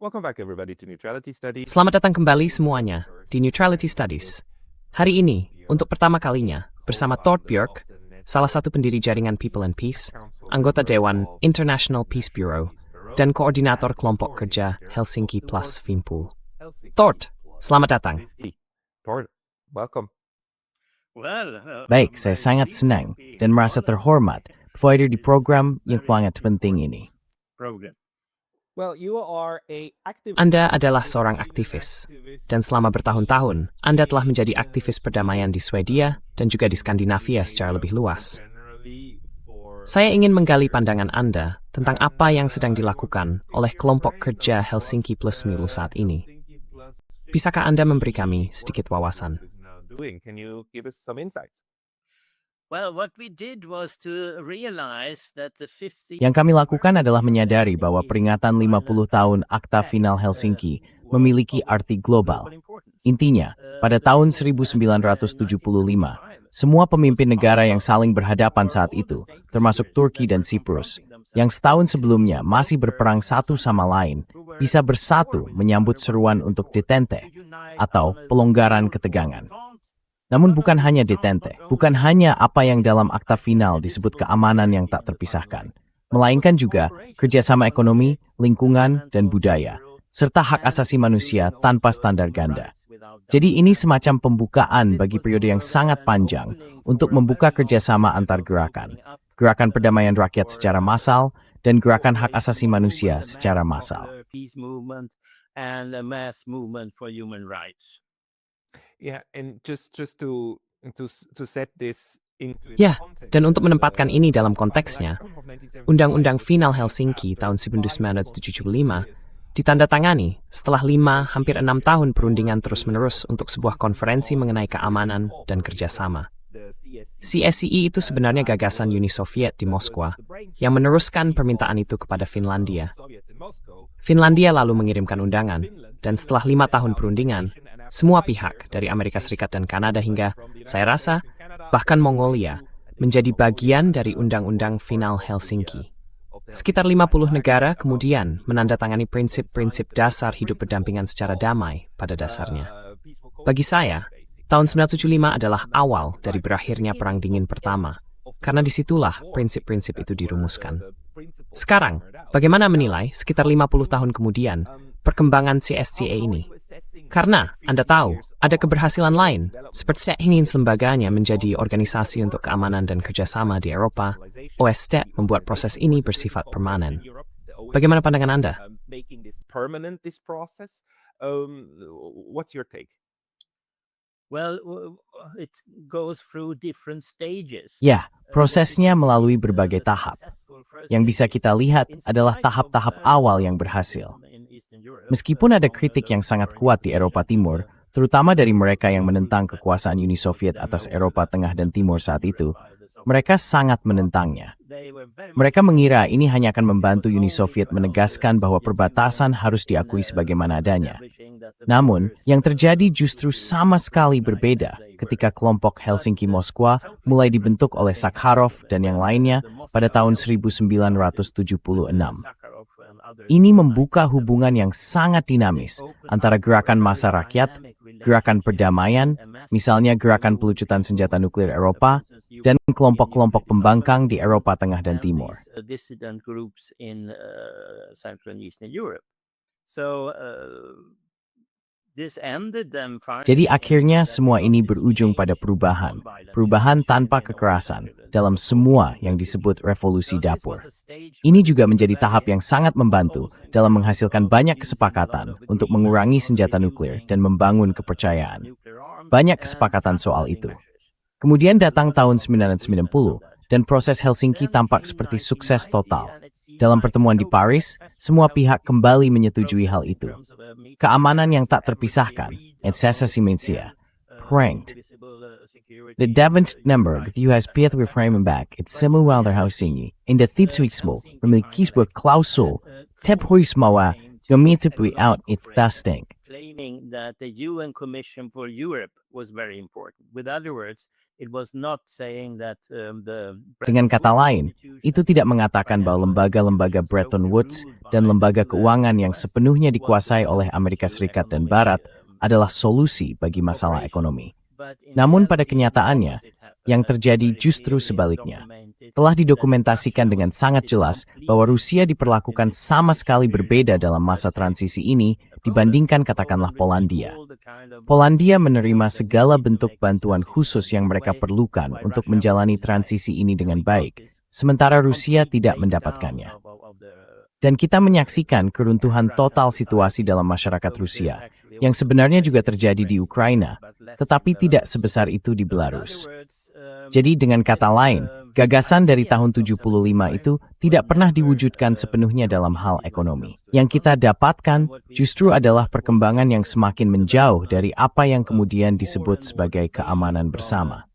Welcome back everybody to Neutrality Studies. Selamat datang kembali semuanya di Neutrality Studies. Hari ini, untuk pertama kalinya, bersama Tord Björk, salah satu pendiri jaringan People and Peace, anggota Dewan International Peace Bureau, dan koordinator kelompok kerja Helsinki Plus Fimpul. Tord, selamat datang. Tord, welcome. Baik, saya sangat senang dan merasa terhormat provider di program yang sangat penting ini. Well, you are a activist. Anda adalah seorang aktivis, dan selama bertahun-tahun, Anda telah menjadi aktivis perdamaian di Swedia dan juga di Skandinavia secara lebih luas. Saya ingin menggali pandangan Anda tentang apa yang sedang dilakukan oleh kelompok kerja Helsinki Plus Milu saat ini. Bisakah Anda memberi kami sedikit wawasan? Can you give us some insights? Yang kami lakukan adalah menyadari bahwa peringatan 50 tahun Akta Final Helsinki memiliki arti global. Intinya, pada tahun 1975, semua pemimpin negara yang saling berhadapan saat itu, termasuk Turki dan Siprus, yang setahun sebelumnya masih berperang satu sama lain, bisa bersatu menyambut seruan untuk detente atau pelonggaran ketegangan. Namun bukan hanya detente, bukan hanya apa yang dalam akta final disebut keamanan yang tak terpisahkan, melainkan juga kerjasama ekonomi, lingkungan, dan budaya, serta hak asasi manusia tanpa standar ganda. Jadi ini semacam pembukaan bagi periode yang sangat panjang untuk membuka kerjasama antar gerakan, gerakan perdamaian rakyat secara massal, dan gerakan hak asasi manusia secara massal. Yeah, and just to set this into Ya, dan untuk menempatkan ini dalam konteksnya, Undang-Undang Final Helsinki tahun 1975 ditandatangani setelah 5 hampir 6 tahun perundingan terus-menerus untuk sebuah konferensi mengenai keamanan dan kerjasama. CSCE itu sebenarnya gagasan Uni Soviet di Moskwa yang meneruskan permintaan itu kepada Finlandia. Finlandia lalu mengirimkan undangan, dan setelah 5 tahun perundingan, semua pihak dari Amerika Serikat dan Kanada hingga, saya rasa, bahkan Mongolia, menjadi bagian dari Undang-Undang Final Helsinki. Sekitar 50 negara kemudian menandatangani prinsip-prinsip dasar hidup berdampingan secara damai pada dasarnya. Bagi saya, tahun 1975 adalah awal dari berakhirnya Perang Dingin Pertama, karena disitulah prinsip-prinsip itu dirumuskan. Sekarang, bagaimana menilai sekitar 50 tahun kemudian perkembangan CSCE ini? Karena Anda tahu, ada keberhasilan lain, seperti ingin lembaganya menjadi organisasi untuk keamanan dan kerjasama di Eropa. OSCE membuat proses ini bersifat permanen. Bagaimana pandangan Anda? What's your take? Ya, prosesnya melalui berbagai tahap. Yang bisa kita lihat adalah tahap-tahap awal yang berhasil. Meskipun ada kritik yang sangat kuat di Eropa Timur, terutama dari mereka yang menentang kekuasaan Uni Soviet atas Eropa Tengah dan Timur saat itu, mereka sangat menentangnya. Mereka mengira ini hanya akan membantu Uni Soviet menegaskan bahwa perbatasan harus diakui sebagaimana adanya. Namun, yang terjadi justru sama sekali berbeda ketika kelompok Helsinki Moskwa mulai dibentuk oleh Sakharov dan yang lainnya pada tahun 1976. Ini membuka hubungan yang sangat dinamis antara gerakan massa rakyat, gerakan perdamaian, misalnya gerakan pelucutan senjata nuklir Eropa, dan kelompok-kelompok pembangkang di Eropa Tengah dan Timur. Jadi akhirnya semua ini berujung pada perubahan tanpa kekerasan dalam semua yang disebut revolusi dapur. Ini juga menjadi tahap yang sangat membantu dalam menghasilkan banyak kesepakatan untuk mengurangi senjata nuklir dan membangun kepercayaan. Banyak kesepakatan soal itu. Kemudian datang tahun 1990 dan proses Helsinki tampak seperti sukses total. Dalam pertemuan di Paris, semua pihak kembali menyetujui hal itu. Keamanan yang tak terpisahkan, Ensesasimensia, Pranked. The Davent number US Piet Reframenback et Semuwalderhausingi, in the Thipswiksmo, memiliki sebuah klausul, Tephuismawa, Gomitipui out it thastink. Claiming that the UN Commission for Europe was very important. With other words, Dengan kata lain, itu tidak mengatakan bahwa lembaga-lembaga Bretton Woods dan lembaga keuangan yang sepenuhnya dikuasai oleh Amerika Serikat dan Barat adalah solusi bagi masalah ekonomi. Namun pada kenyataannya, yang terjadi justru sebaliknya. Telah didokumentasikan dengan sangat jelas bahwa Rusia diperlakukan sama sekali berbeda dalam masa transisi ini dibandingkan katakanlah Polandia. Polandia menerima segala bentuk bantuan khusus yang mereka perlukan untuk menjalani transisi ini dengan baik, sementara Rusia tidak mendapatkannya. Dan kita menyaksikan keruntuhan total situasi dalam masyarakat Rusia, yang sebenarnya juga terjadi di Ukraina, tetapi tidak sebesar itu di Belarus. Jadi dengan kata lain, gagasan dari tahun 75 itu tidak pernah diwujudkan sepenuhnya dalam hal ekonomi. Yang kita dapatkan justru adalah perkembangan yang semakin menjauh dari apa yang kemudian disebut sebagai keamanan bersama.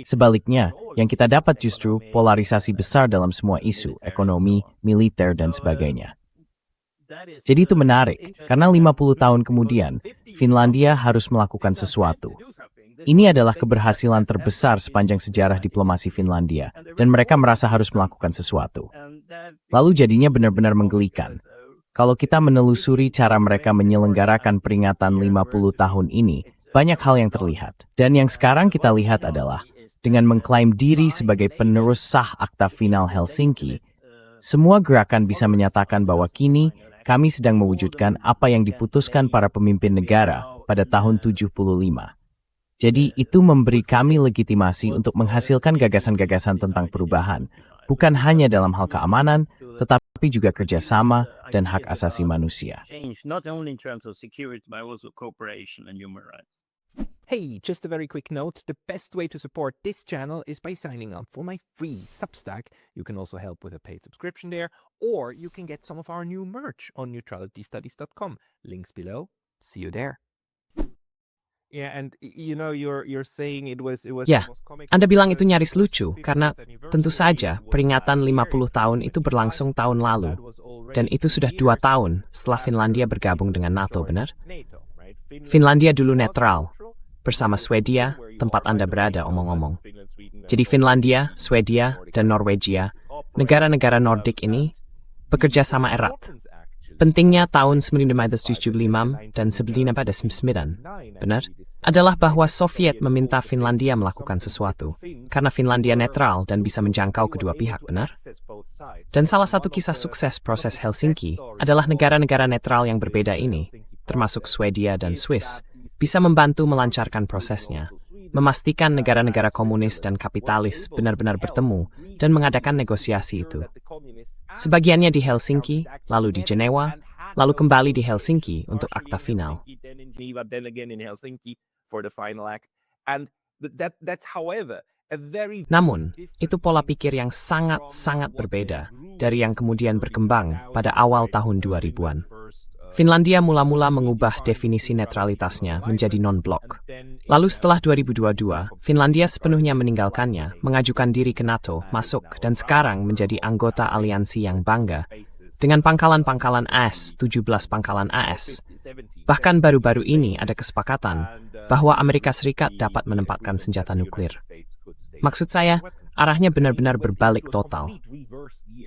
Sebaliknya, yang kita dapat justru polarisasi besar dalam semua isu, ekonomi, militer, dan sebagainya. Jadi itu menarik, karena 50 tahun kemudian, Finlandia harus melakukan sesuatu. Ini adalah keberhasilan terbesar sepanjang sejarah diplomasi Finlandia, dan mereka merasa harus melakukan sesuatu. Lalu jadinya benar-benar menggelikan. Kalau kita menelusuri cara mereka menyelenggarakan peringatan 50 tahun ini, banyak hal yang terlihat. Dan yang sekarang kita lihat adalah, dengan mengklaim diri sebagai penerus sah Akta Final Helsinki, semua gerakan bisa menyatakan bahwa kini, kami sedang mewujudkan apa yang diputuskan para pemimpin negara pada tahun 75. Jadi itu memberi kami legitimasi untuk menghasilkan gagasan-gagasan tentang perubahan, bukan hanya dalam hal keamanan, tetapi juga kerjasama dan hak asasi manusia. Hey, just a very quick note, the best way to support this channel is by signing up for my free Substack. You can also help with a paid subscription there, or you can get some of our new merch on neutralitystudies.com. Links below. See you there. Yeah, and you know you're saying it was Ya, Anda bilang itu nyaris lucu, karena tentu saja peringatan 50 tahun itu berlangsung tahun lalu, dan itu sudah 2 tahun setelah Finlandia bergabung dengan NATO, benar? Finlandia dulu netral, bersama Swedia, tempat Anda berada omong-omong. Jadi Finlandia, Swedia, dan Norwegia, negara-negara Nordik ini, bekerja sama erat. Pentingnya tahun 1975 dan 1999, benar? Adalah bahwa Soviet meminta Finlandia melakukan sesuatu, karena Finlandia netral dan bisa menjangkau kedua pihak, benar? Dan salah satu kisah sukses proses Helsinki adalah negara-negara netral yang berbeda ini, termasuk Swedia dan Swiss, bisa membantu melancarkan prosesnya, memastikan negara-negara komunis dan kapitalis benar-benar bertemu dan mengadakan negosiasi itu. Sebagiannya di Helsinki, lalu di Jenewa, lalu kembali di Helsinki untuk akta final. Namun, itu pola pikir yang sangat-sangat berbeda dari yang kemudian berkembang pada awal tahun 2000-an. Finlandia mula-mula mengubah definisi netralitasnya menjadi non-blok. Lalu setelah 2022, Finlandia sepenuhnya meninggalkannya, mengajukan diri ke NATO, masuk, dan sekarang menjadi anggota aliansi yang bangga, dengan pangkalan-pangkalan AS, 17 pangkalan AS. Bahkan baru-baru ini ada kesepakatan bahwa Amerika Serikat dapat menempatkan senjata nuklir. Maksud saya, arahnya benar-benar berbalik total.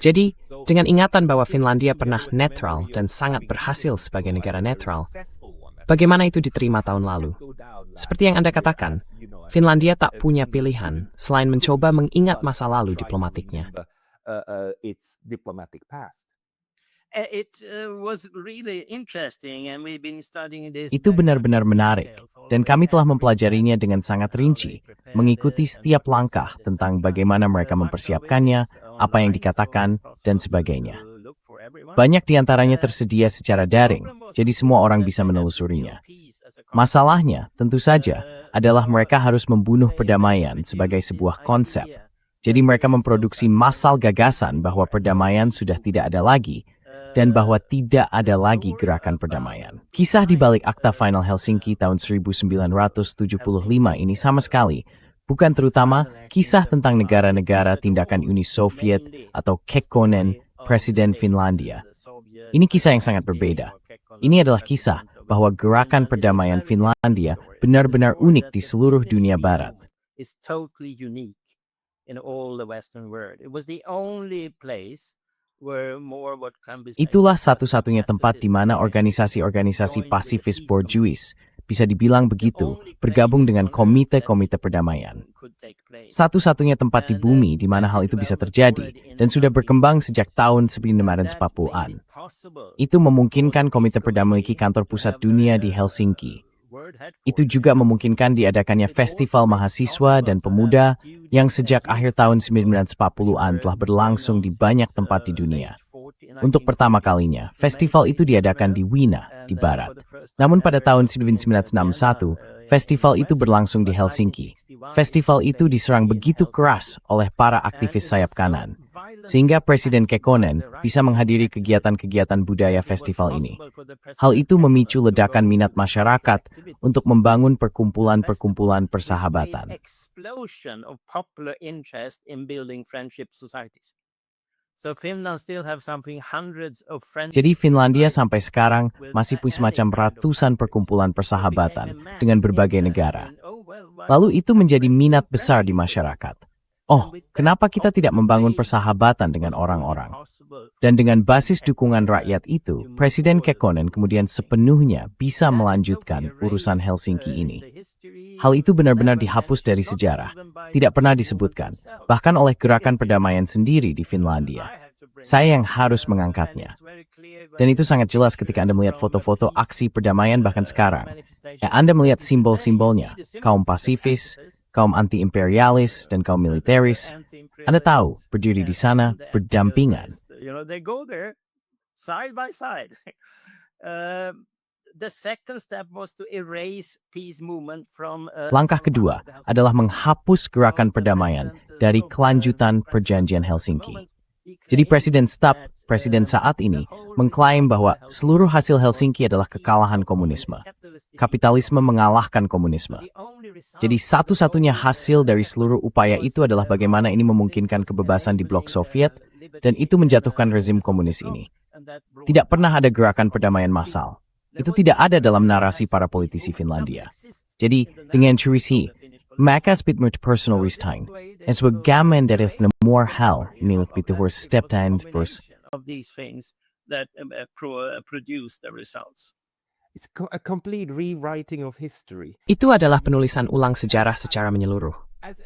Jadi, dengan ingatan bahwa Finlandia pernah netral dan sangat berhasil sebagai negara netral, bagaimana itu diterima tahun lalu? Seperti yang Anda katakan, Finlandia tak punya pilihan selain mencoba mengingat masa lalu diplomatiknya. Itu benar-benar menarik, dan kami telah mempelajarinya dengan sangat rinci, mengikuti setiap langkah tentang bagaimana mereka mempersiapkannya, apa yang dikatakan, dan sebagainya. Banyak di antaranya tersedia secara daring, jadi semua orang bisa menelusurinya. Masalahnya, tentu saja, adalah mereka harus membunuh perdamaian sebagai sebuah konsep. Jadi mereka memproduksi massal gagasan bahwa perdamaian sudah tidak ada lagi, dan bahwa tidak ada lagi gerakan perdamaian. Kisah di balik Akta Final Helsinki tahun 1975 ini sama sekali bukan terutama kisah tentang negara-negara tindakan Uni Soviet atau Kekkonen Presiden Finlandia. Ini kisah yang sangat berbeda. Ini adalah kisah bahwa gerakan perdamaian Finlandia benar-benar unik di seluruh dunia barat. Is totally unique in all the Western world. It was the only place where more what can be Itulah satu-satunya tempat di mana organisasi-organisasi pasifis borjuis, bisa dibilang begitu, bergabung dengan komite-komite perdamaian. Satu-satunya tempat di bumi di mana hal itu bisa terjadi dan sudah berkembang sejak tahun 1940-an. Itu memungkinkan komite perdamaian memiliki kantor pusat dunia di Helsinki. Itu juga memungkinkan diadakannya festival mahasiswa dan pemuda yang sejak akhir tahun 1940-an telah berlangsung di banyak tempat di dunia. Untuk pertama kalinya, festival itu diadakan di Wina, di barat. Namun pada tahun 1961, festival itu berlangsung di Helsinki. Festival itu diserang begitu keras oleh para aktivis sayap kanan, sehingga Presiden Kekkonen bisa menghadiri kegiatan-kegiatan budaya festival ini. Hal itu memicu ledakan minat masyarakat untuk membangun perkumpulan-perkumpulan persahabatan. Jadi Finlandia sampai sekarang masih punya semacam ratusan perkumpulan persahabatan dengan berbagai negara. Lalu itu menjadi minat besar di masyarakat. Oh, kenapa kita tidak membangun persahabatan dengan orang-orang? Dan dengan basis dukungan rakyat itu, Presiden Kekkonen kemudian sepenuhnya bisa melanjutkan urusan Helsinki ini. Hal itu benar-benar dihapus dari sejarah, tidak pernah disebutkan, bahkan oleh gerakan perdamaian sendiri di Finlandia. Saya yang harus mengangkatnya. Dan itu sangat jelas ketika Anda melihat foto-foto aksi perdamaian bahkan sekarang. Ya, Anda melihat simbol-simbolnya, kaum pasifis, kaum anti-imperialis, dan kaum militeris. Anda tahu, berdiri di sana, berdampingan. Langkah kedua adalah menghapus gerakan perdamaian dari kelanjutan perjanjian Helsinki. Jadi Presiden saat ini mengklaim bahwa seluruh hasil Helsinki adalah kekalahan komunisme. Kapitalisme mengalahkan komunisme. Jadi satu-satunya hasil dari seluruh upaya itu adalah bagaimana ini memungkinkan kebebasan di blok Soviet dan itu menjatuhkan rezim komunis ini. Tidak pernah ada gerakan perdamaian massal. Itu tidak ada dalam narasi para politisi Finlandia. Jadi dengan curisi, mereka speed personal ristain. En så gammen där det more hell enligt lite vår steptand first. It's a complete rewriting of history. Itu adalah penulisan ulang sejarah secara menyeluruh.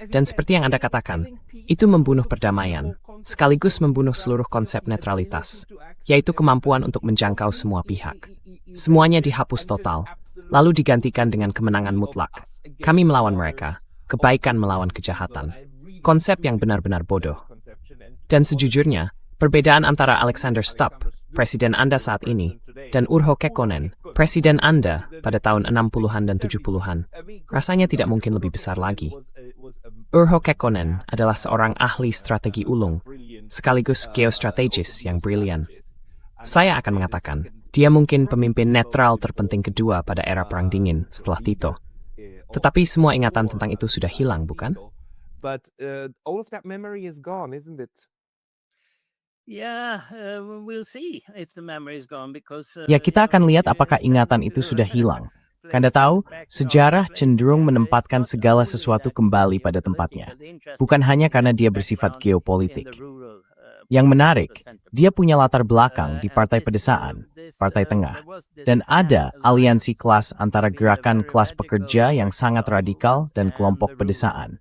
Dan seperti yang Anda katakan, itu membunuh perdamaian, sekaligus membunuh seluruh konsep netralitas, yaitu kemampuan untuk menjangkau semua pihak. Semuanya dihapus total, lalu digantikan dengan kemenangan mutlak. Kami melawan mereka, kebaikan melawan kejahatan. Konsep yang benar-benar bodoh. Dan sejujurnya, perbedaan antara Alexander Stubb, presiden Anda saat ini, dan Urho Kekkonen, presiden Anda pada tahun 60-an dan 70-an, rasanya tidak mungkin lebih besar lagi. Urho Kekkonen adalah seorang ahli strategi ulung, sekaligus geostrategis yang brilian. Saya akan mengatakan, dia mungkin pemimpin netral terpenting kedua pada era Perang Dingin setelah Tito. Tetapi semua ingatan tentang itu sudah hilang, bukan? But all of that memory is gone, isn't it? Ya, kita akan lihat apakah ingatan itu sudah hilang. Anda tahu, sejarah cenderung menempatkan segala sesuatu kembali pada tempatnya. Bukan hanya karena dia bersifat geopolitik. Yang menarik, dia punya latar belakang di partai pedesaan, partai tengah. Dan ada aliansi kelas antara gerakan kelas pekerja yang sangat radikal dan kelompok pedesaan.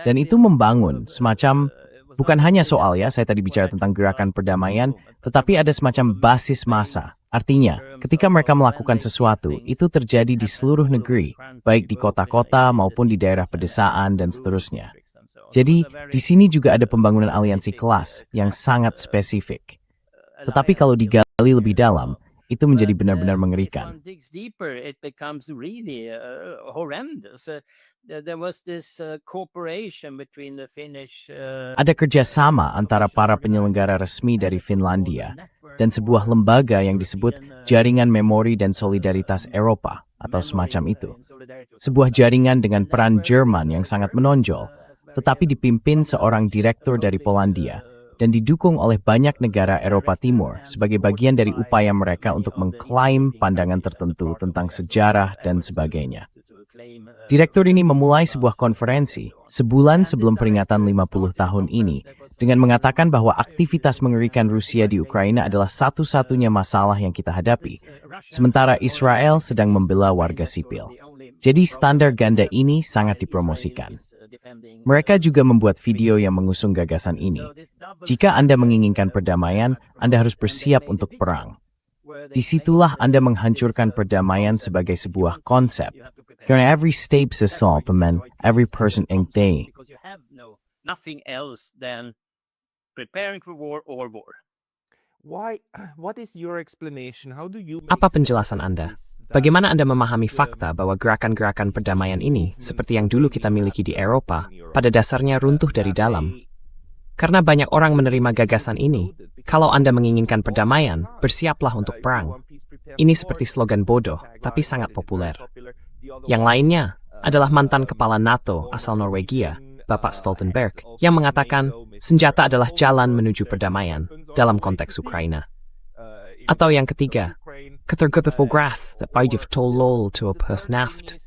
Dan itu membangun semacam, bukan hanya soal ya, saya tadi bicara tentang gerakan perdamaian, tetapi ada semacam basis massa. Artinya, ketika mereka melakukan sesuatu, itu terjadi di seluruh negeri, baik di kota-kota maupun di daerah pedesaan dan seterusnya. Jadi, di sini juga ada pembangunan aliansi kelas yang sangat spesifik. Tetapi kalau digali lebih dalam, itu menjadi benar-benar mengerikan. Ada kerjasama antara para penyelenggara resmi dari Finlandia dan sebuah lembaga yang disebut Jaringan Memori dan Solidaritas Eropa atau semacam itu. Sebuah jaringan dengan peran Jerman yang sangat menonjol, tetapi dipimpin seorang direktur dari Polandia dan didukung oleh banyak negara Eropa Timur sebagai bagian dari upaya mereka untuk mengklaim pandangan tertentu tentang sejarah dan sebagainya. Direktur ini memulai sebuah konferensi sebulan sebelum peringatan 50 tahun ini dengan mengatakan bahwa aktivitas mengerikan Rusia di Ukraina adalah satu-satunya masalah yang kita hadapi, sementara Israel sedang membela warga sipil. Jadi standar ganda ini sangat dipromosikan. Mereka juga membuat video yang mengusung gagasan ini. Jika Anda menginginkan perdamaian, Anda harus bersiap untuk perang. Disitulah Anda menghancurkan perdamaian sebagai sebuah konsep. Karena every state assault, men, every person yang they. Nothing else than preparing for war or war. What is your explanation? How do you Apa penjelasan Anda? Bagaimana Anda memahami fakta bahwa gerakan-gerakan perdamaian ini, seperti yang dulu kita miliki di Eropa, pada dasarnya runtuh dari dalam? Karena banyak orang menerima gagasan ini, kalau Anda menginginkan perdamaian, bersiaplah untuk perang. Ini seperti slogan bodoh, tapi sangat populer. Yang lainnya adalah mantan kepala NATO asal Norwegia, Bapak Stoltenberg, yang mengatakan senjata adalah jalan menuju perdamaian dalam konteks Ukraina. Atau yang ketiga, Keterguttervolgrath dat bijf tolol to op naft.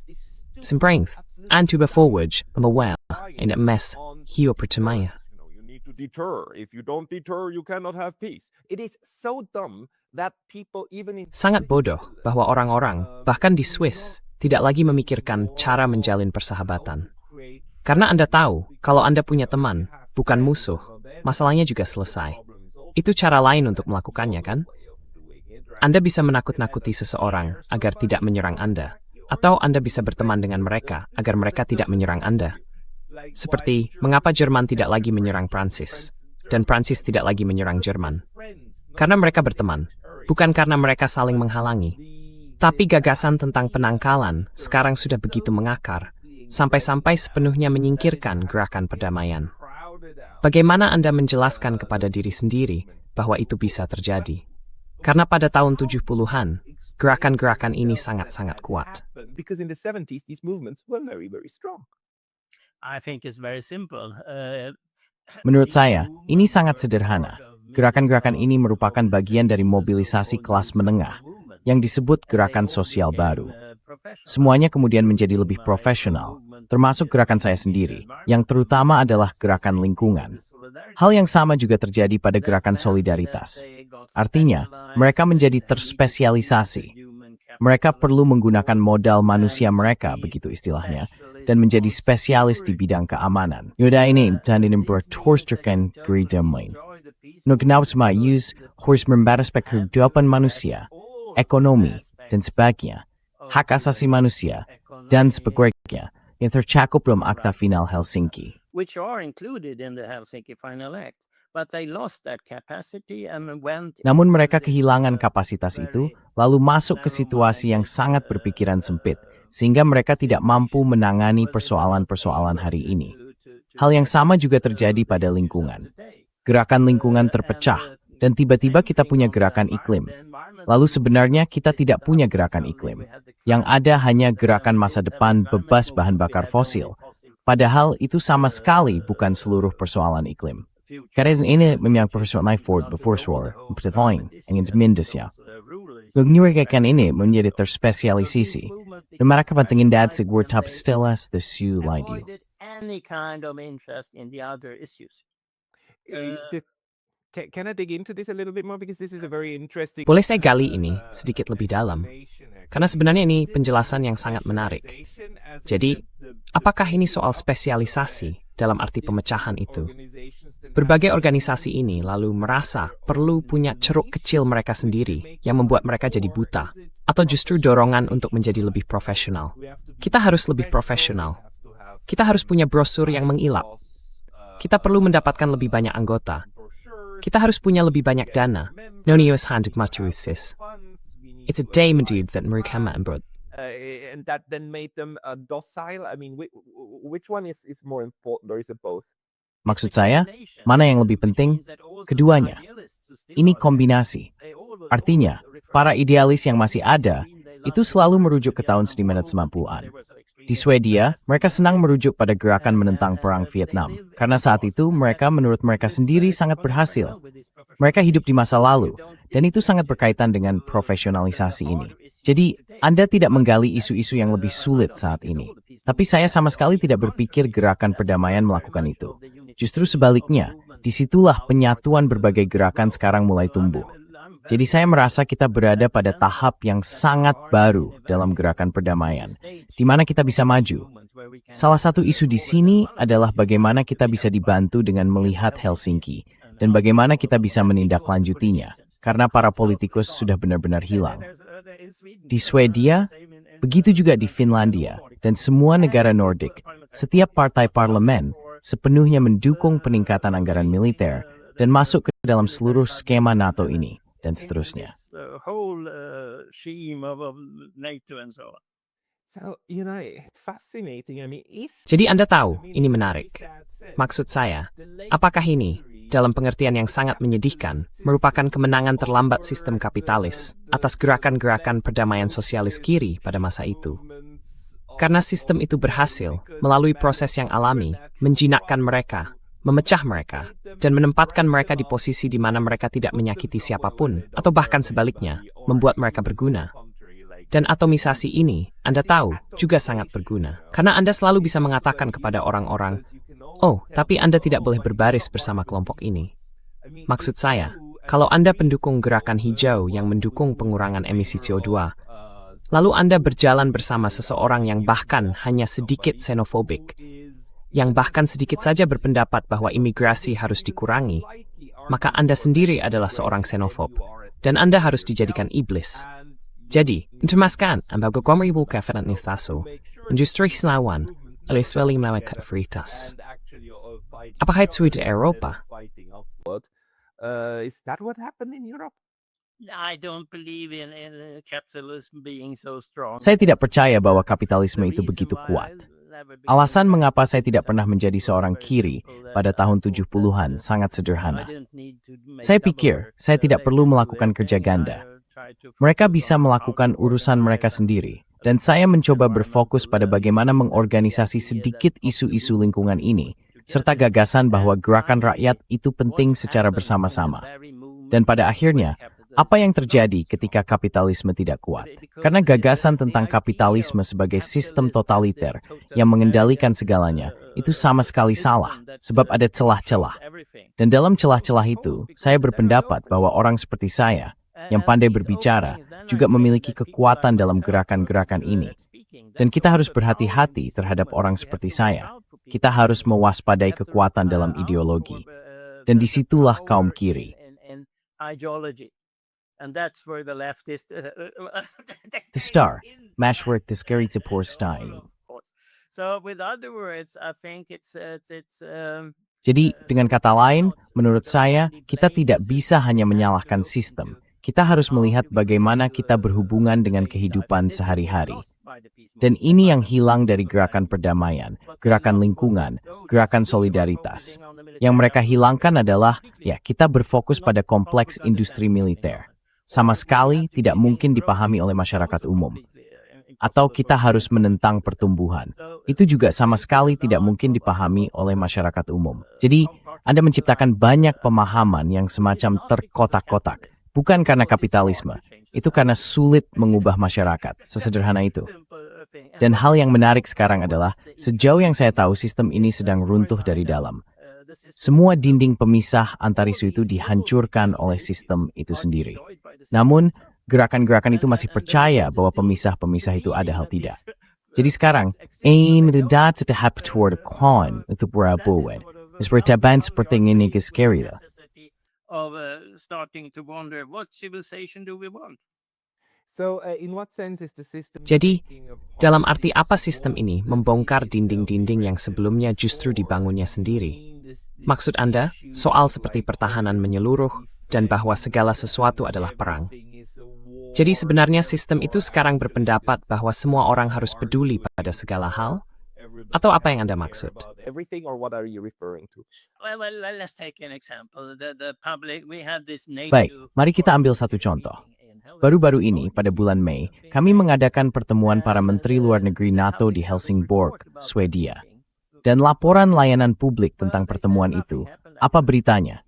Simbrength, and to forward on the well, in het mes, hier pertemaya. You need to deter. If you don't deter, you cannot have peace. It is so dumb that people even in Sangat bodoh bahwa orang-orang, bahkan di Swiss, tidak lagi memikirkan cara menjalin persahabatan. Karena Anda tahu, kalau Anda punya teman, bukan musuh, masalahnya juga selesai. Itu cara lain untuk melakukannya, kan? Anda bisa menakut-nakuti seseorang agar tidak menyerang Anda, atau Anda bisa berteman dengan mereka agar mereka tidak menyerang Anda. Seperti, mengapa Jerman tidak lagi menyerang Prancis, dan Prancis tidak lagi menyerang Jerman? Karena mereka berteman, bukan karena mereka saling menghalangi. Tapi gagasan tentang penangkalan sekarang sudah begitu mengakar, sampai-sampai sepenuhnya menyingkirkan gerakan perdamaian. Bagaimana Anda menjelaskan kepada diri sendiri bahwa itu bisa terjadi? Karena pada tahun 70-an, gerakan-gerakan ini sangat-sangat kuat. Because in the 70s these movements were very, very strong. I think it's very simple. Menurut saya, ini sangat sederhana. Gerakan-gerakan ini merupakan bagian dari mobilisasi kelas menengah yang disebut gerakan sosial baru. Semuanya kemudian menjadi lebih profesional, termasuk gerakan saya sendiri, yang terutama adalah gerakan lingkungan. Hal yang sama juga terjadi pada gerakan solidaritas. Artinya, mereka menjadi terspesialisasi. Mereka perlu menggunakan modal manusia mereka, begitu istilahnya, dan menjadi spesialis di bidang keamanan. Yaudah ini, dan ini bertorsterkan gereja main. Nugnau sama use harus membataskan kehidupan manusia, ekonomi, dan sebagainya, hak asasi manusia, dan sebagainya, yang tercakup dalam Akta Final Helsinki. Which are included in the Helsinki Final Act, but they lost that capacity and went. Namun mereka kehilangan kapasitas itu, lalu masuk ke situasi yang sangat berpikiran sempit, sehingga mereka tidak mampu menangani persoalan-persoalan hari ini. Hal yang sama juga terjadi pada lingkungan. Gerakan lingkungan terpecah, dan tiba-tiba kita punya gerakan iklim. Lalu sebenarnya kita tidak punya gerakan iklim. Yang ada hanya gerakan masa depan bebas bahan bakar fosil. Padahal itu sama sekali bukan seluruh persoalan iklim. Karena ini memang persoalan Ford before pertanyaan ingin mindesnya. Menguraikan ini menjadi terspesialisasi. Dan mereka pentingin dat segur top stelas the su laidu. Any kind of interest in the other issues. Can I dig into this a little bit more because this is a very interesting. Boleh saya gali ini sedikit lebih dalam? Karena sebenarnya ini penjelasan yang sangat menarik. Jadi, apakah ini soal spesialisasi dalam arti pemecahan itu? Berbagai organisasi ini lalu merasa perlu punya ceruk kecil mereka sendiri yang membuat mereka jadi buta, atau justru dorongan untuk menjadi lebih profesional. Kita harus lebih profesional. Kita harus punya brosur yang mengilap. Kita perlu mendapatkan lebih banyak anggota. Kita harus punya lebih banyak dana. Nonius handik matusis. It's a day medid that Murikama and Brod. And that then made them docile. I mean, which one is more important, or is it both? Maksud saya, mana yang lebih penting? Keduanya. Ini kombinasi. Artinya, para idealis yang masih ada, itu selalu merujuk ke tahun 1990-an. Di Swedia, mereka senang merujuk pada gerakan menentang Perang Vietnam, karena saat itu mereka menurut mereka sendiri sangat berhasil. Mereka hidup di masa lalu, dan itu sangat berkaitan dengan profesionalisasi ini. Jadi, Anda tidak menggali isu-isu yang lebih sulit saat ini. Tapi saya sama sekali tidak berpikir gerakan perdamaian melakukan itu. Justru sebaliknya, disitulah penyatuan berbagai gerakan sekarang mulai tumbuh. Jadi saya merasa kita berada pada tahap yang sangat baru dalam gerakan perdamaian, di mana kita bisa maju. Salah satu isu di sini adalah bagaimana kita bisa dibantu dengan melihat Helsinki, dan bagaimana kita bisa menindaklanjutinya, karena para politikus sudah benar-benar hilang. Di Swedia, begitu juga di Finlandia, dan semua negara Nordik, setiap partai parlemen sepenuhnya mendukung peningkatan anggaran militer dan masuk ke dalam seluruh skema NATO ini. Dan seterusnya. Jadi Anda tahu, ini menarik. Maksud saya, apakah ini, dalam pengertian yang sangat menyedihkan, merupakan kemenangan terlambat sistem kapitalis atas gerakan-gerakan perdamaian sosialis kiri pada masa itu? Karena sistem itu berhasil, melalui proses yang alami, menjinakkan mereka, memecah mereka, dan menempatkan mereka di posisi di mana mereka tidak menyakiti siapapun, atau bahkan sebaliknya, membuat mereka berguna. Dan atomisasi ini, Anda tahu, juga sangat berguna. Karena Anda selalu bisa mengatakan kepada orang-orang, oh, tapi Anda tidak boleh berbaris bersama kelompok ini. Maksud saya, kalau Anda pendukung gerakan hijau yang mendukung pengurangan emisi CO2, lalu Anda berjalan bersama seseorang yang bahkan hanya sedikit xenofobik, yang bahkan sedikit saja berpendapat bahwa imigrasi harus dikurangi, maka Anda sendiri adalah seorang xenofob, dan Anda harus dijadikan iblis. Jadi, termaskan ang pagkakomribu ka Fernand Nithaso, industri selawan, alisweli melawan fritas. Apakah itu di Eropa? Is that what happened in Europe? I don't believe in capitalism being so strong. Saya tidak percaya bahwa kapitalisme itu begitu kuat. Alasan mengapa saya tidak pernah menjadi seorang kiri pada tahun 70-an sangat sederhana. Saya pikir saya tidak perlu melakukan kerja ganda. Mereka bisa melakukan urusan mereka sendiri, dan saya mencoba berfokus pada bagaimana mengorganisasi sedikit isu-isu lingkungan ini, serta gagasan bahwa gerakan rakyat itu penting secara bersama-sama. Dan pada akhirnya, apa yang terjadi ketika kapitalisme tidak kuat? Karena gagasan tentang kapitalisme sebagai sistem totaliter yang mengendalikan segalanya, itu sama sekali salah, sebab ada celah-celah. Dan dalam celah-celah itu, saya berpendapat bahwa orang seperti saya, yang pandai berbicara, juga memiliki kekuatan dalam gerakan-gerakan ini. Dan kita harus berhati-hati terhadap orang seperti saya. Kita harus mewaspadai kekuatan dalam ideologi. Dan disitulah kaum kiri. And that's where the leftist The Star, Mashworth the Scary to Poor Stein. So with other words, I think it's Jadi, dengan kata lain, menurut saya, kita tidak bisa hanya menyalahkan sistem. Kita harus melihat bagaimana kita berhubungan dengan kehidupan sehari-hari. Dan ini yang hilang dari gerakan perdamaian, gerakan lingkungan, gerakan solidaritas. Yang mereka hilangkan adalah, ya, kita berfokus pada kompleks industri militer. Sama sekali tidak mungkin dipahami oleh masyarakat umum. Atau kita harus menentang pertumbuhan. Itu juga sama sekali tidak mungkin dipahami oleh masyarakat umum. Jadi, Anda menciptakan banyak pemahaman yang semacam terkotak-kotak. Bukan karena kapitalisme, itu karena sulit mengubah masyarakat. Sesederhana itu. Dan hal yang menarik sekarang adalah, sejauh yang saya tahu sistem ini sedang runtuh dari dalam. Semua dinding pemisah antar isu itu dihancurkan oleh sistem itu sendiri. Namun, gerakan-gerakan itu masih percaya bahwa pemisah-pemisah itu ada hal tidak. Jadi sekarang, aim itu dat tahap toward a con untuk berapa. Seperti seperti ini scary lah. of starting to wonder what civilization do we want? So, in what sense is the system? Jadi, dalam arti apa sistem ini membongkar dinding-dinding yang sebelumnya justru dibangunnya sendiri? Maksud Anda, soal seperti pertahanan menyeluruh dan bahwa segala sesuatu adalah perang. Jadi sebenarnya sistem itu sekarang berpendapat bahwa semua orang harus peduli pada segala hal? Atau apa yang Anda maksud? Everything, or what are you referring to? Well, let's take an example. The public, we have this NATO. Baik, mari kita ambil satu contoh. baru-baru ini pada bulan Mei, kami mengadakan pertemuan para menteri luar negeri NATO di Helsingborg, Swedia. Dan laporan layanan publik tentang pertemuan itu, apa beritanya?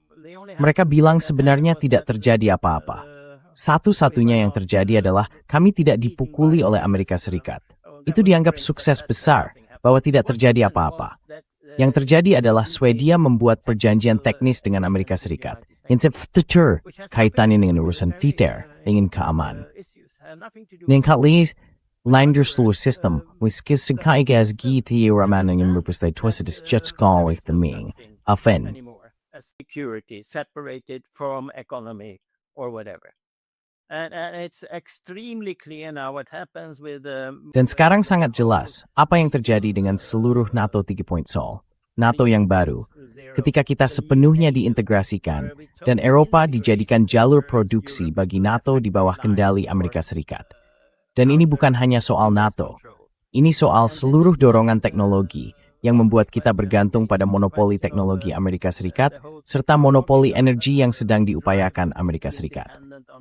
Mereka bilang sebenarnya tidak terjadi apa-apa. Satu-satunya yang terjadi adalah kami tidak dipukuli oleh Amerika Serikat. Itu dianggap sukses besar, bahwa tidak terjadi apa-apa. Yang terjadi adalah Swedia membuat perjanjian teknis dengan Amerika Serikat. Infrastruktur kaitannya dengan urusan militer, dengan keamanan. Ningkatlis, lander seluruh sistem, wiskis sekaigas giti raman yang berpusat tuasidis jatskal with the ming, afen. Security separated from economy or whatever. And it's extremely clear now what happens with Dan sekarang sangat jelas apa yang terjadi dengan seluruh NATO 3.0, NATO yang baru, ketika kita sepenuhnya diintegrasikan dan Eropa dijadikan jalur produksi bagi NATO di bawah kendali Amerika Serikat. Dan ini bukan hanya soal NATO, ini soal seluruh dorongan teknologi yang membuat kita bergantung pada monopoli teknologi Amerika Serikat serta monopoli energi yang sedang diupayakan Amerika Serikat.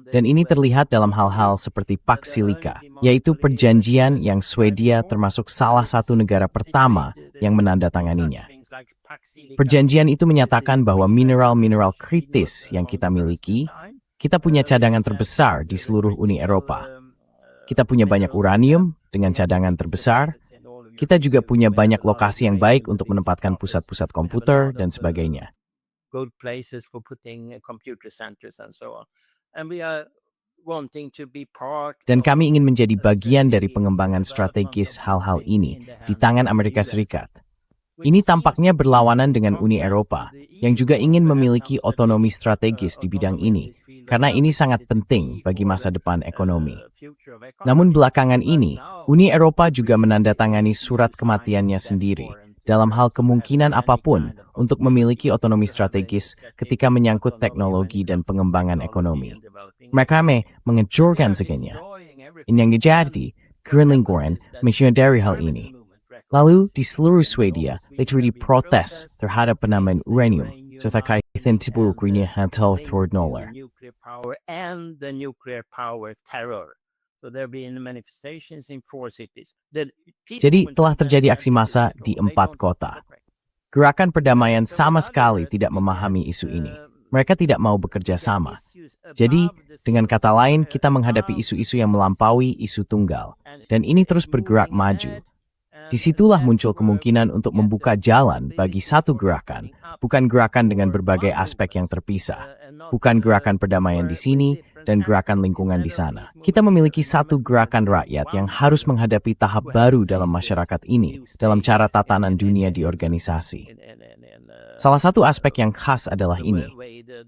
Dan ini terlihat dalam hal-hal seperti Pax Silica, yaitu perjanjian yang Swedia termasuk salah satu negara pertama yang menandatanganinya. Perjanjian itu menyatakan bahwa mineral-mineral kritis yang kita miliki, kita punya cadangan terbesar di seluruh Uni Eropa. Kita punya banyak uranium dengan cadangan terbesar. Kita juga punya banyak lokasi yang baik untuk menempatkan pusat-pusat komputer dan sebagainya. good places for putting computer centers and so on. And we are wanting to be part. Dan kami ingin menjadi bagian dari pengembangan strategis hal-hal ini di tangan Amerika Serikat. Ini tampaknya berlawanan dengan Uni Eropa, yang juga ingin memiliki otonomi strategis di bidang ini, karena ini sangat penting bagi masa depan ekonomi. Namun belakangan ini, Uni Eropa juga menandatangani surat kematiannya sendiri, dalam hal kemungkinan apapun untuk memiliki otonomi strategis ketika menyangkut teknologi dan pengembangan ekonomi. Mereka menghancurkan segalanya. Ini yang jadi, Kernlinggoren menyadari hal ini. Lalu, di seluruh Swedia, literally protes terhadap penambahan uranium, serta kaitan tipu Ukraina hantal Thordnoller. And the nuclear power terror. So there have been manifestations in 4 cities. Jadi, telah terjadi aksi massa di 4 kota. Gerakan perdamaian sama sekali tidak memahami isu ini. Mereka tidak mau bekerja sama. Jadi, dengan kata lain, kita menghadapi isu-isu yang melampaui isu tunggal. Dan ini terus bergerak maju. Disitulah muncul kemungkinan untuk membuka jalan bagi satu gerakan, bukan gerakan dengan berbagai aspek yang terpisah, bukan gerakan perdamaian di sini dan gerakan lingkungan di sana. Kita memiliki satu gerakan rakyat yang harus menghadapi tahap baru dalam masyarakat ini, dalam cara tatanan dunia di organisasi. Salah satu aspek yang khas adalah ini.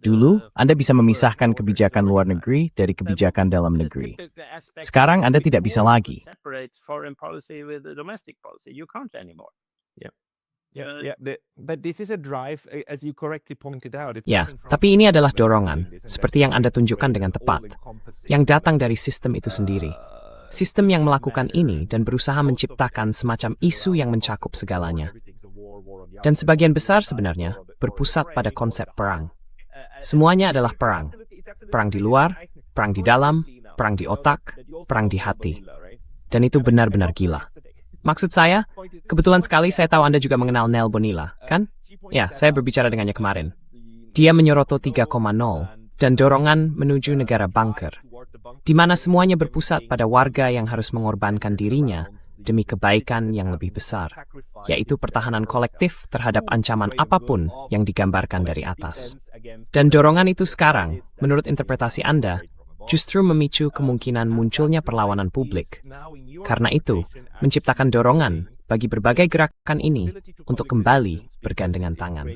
Dulu, Anda bisa memisahkan kebijakan luar negeri dari kebijakan dalam negeri. Sekarang Anda tidak bisa lagi. Ya, tapi ini adalah dorongan, seperti yang Anda tunjukkan dengan tepat, yang datang dari sistem itu sendiri. Sistem yang melakukan ini dan berusaha menciptakan semacam isu yang mencakup segalanya. Dan sebagian besar sebenarnya berpusat pada konsep perang. Semuanya adalah perang. Perang di luar, perang di dalam, perang di otak, perang di hati. Dan itu benar-benar gila. Maksud saya, kebetulan sekali saya tahu Anda juga mengenal Nel Bonilla, kan? Ya, saya berbicara dengannya kemarin. Dia menyoroto 3,0 dan dorongan menuju negara bunker, di mana semuanya berpusat pada warga yang harus mengorbankan dirinya demi kebaikan yang lebih besar, yaitu pertahanan kolektif terhadap ancaman apapun yang digambarkan dari atas. Dan dorongan itu sekarang, menurut interpretasi Anda, justru memicu kemungkinan munculnya perlawanan publik. Karena itu, menciptakan dorongan bagi berbagai gerakan ini untuk kembali bergandengan tangan.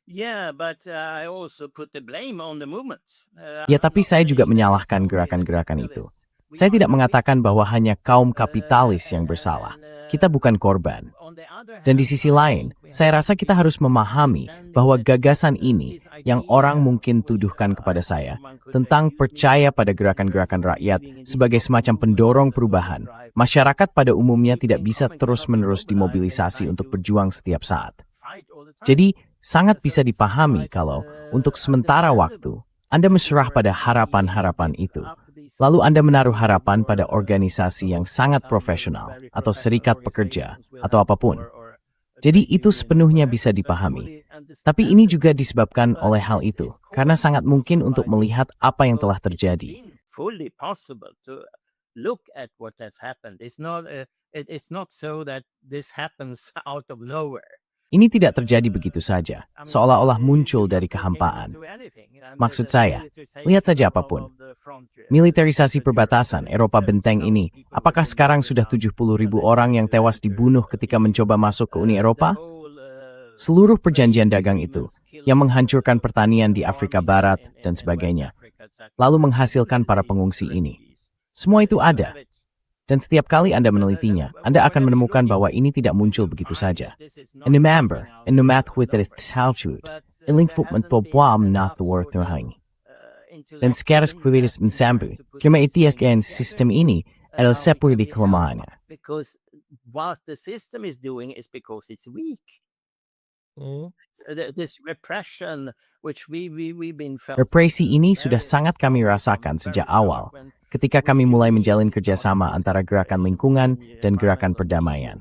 Yeah, but I also put the blame on the movements. Ya, tapi saya juga menyalahkan gerakan-gerakan itu. Saya tidak mengatakan bahwa hanya kaum kapitalis yang bersalah. Kita bukan korban. Dan di sisi lain, saya rasa kita harus memahami bahwa gagasan ini yang orang mungkin tuduhkan kepada saya tentang percaya pada gerakan-gerakan rakyat sebagai semacam pendorong perubahan, masyarakat pada umumnya tidak bisa terus-menerus dimobilisasi untuk berjuang setiap saat. Jadi, sangat bisa dipahami kalau untuk sementara waktu, Anda menyerah pada harapan-harapan itu. Lalu Anda menaruh harapan pada organisasi yang sangat profesional, atau serikat pekerja, atau apapun. Jadi itu sepenuhnya bisa dipahami. Tapi ini juga disebabkan oleh hal itu, karena sangat mungkin untuk melihat apa yang telah terjadi. Fully possible to look at what has happened. It's not so that this happens out of nowhere. Ini tidak terjadi begitu saja, seolah-olah muncul dari kehampaan. Maksud saya, lihat saja apapun. Militerisasi perbatasan Eropa benteng ini, apakah sekarang sudah 70.000 orang yang tewas dibunuh ketika mencoba masuk ke Uni Eropa? Seluruh perjanjian dagang itu, yang menghancurkan pertanian di Afrika Barat dan sebagainya, lalu menghasilkan para pengungsi ini. Semua itu ada. Dan setiap kali Anda menelitinya, Anda akan menemukan bahwa ini tidak muncul begitu saja. En november, en nomat with het talchut, en linkvoetment på boam nath worth hang. Dan sekarang kwiris mensambu, kima itiaskan sistem ini adalah seperti kelemahannya. Because what the system is doing is because it's weak. This repression which we've been felt. Represi ini sudah sangat kami rasakan sejak awal, ketika kami mulai menjalin kerjasama antara gerakan lingkungan dan gerakan perdamaian.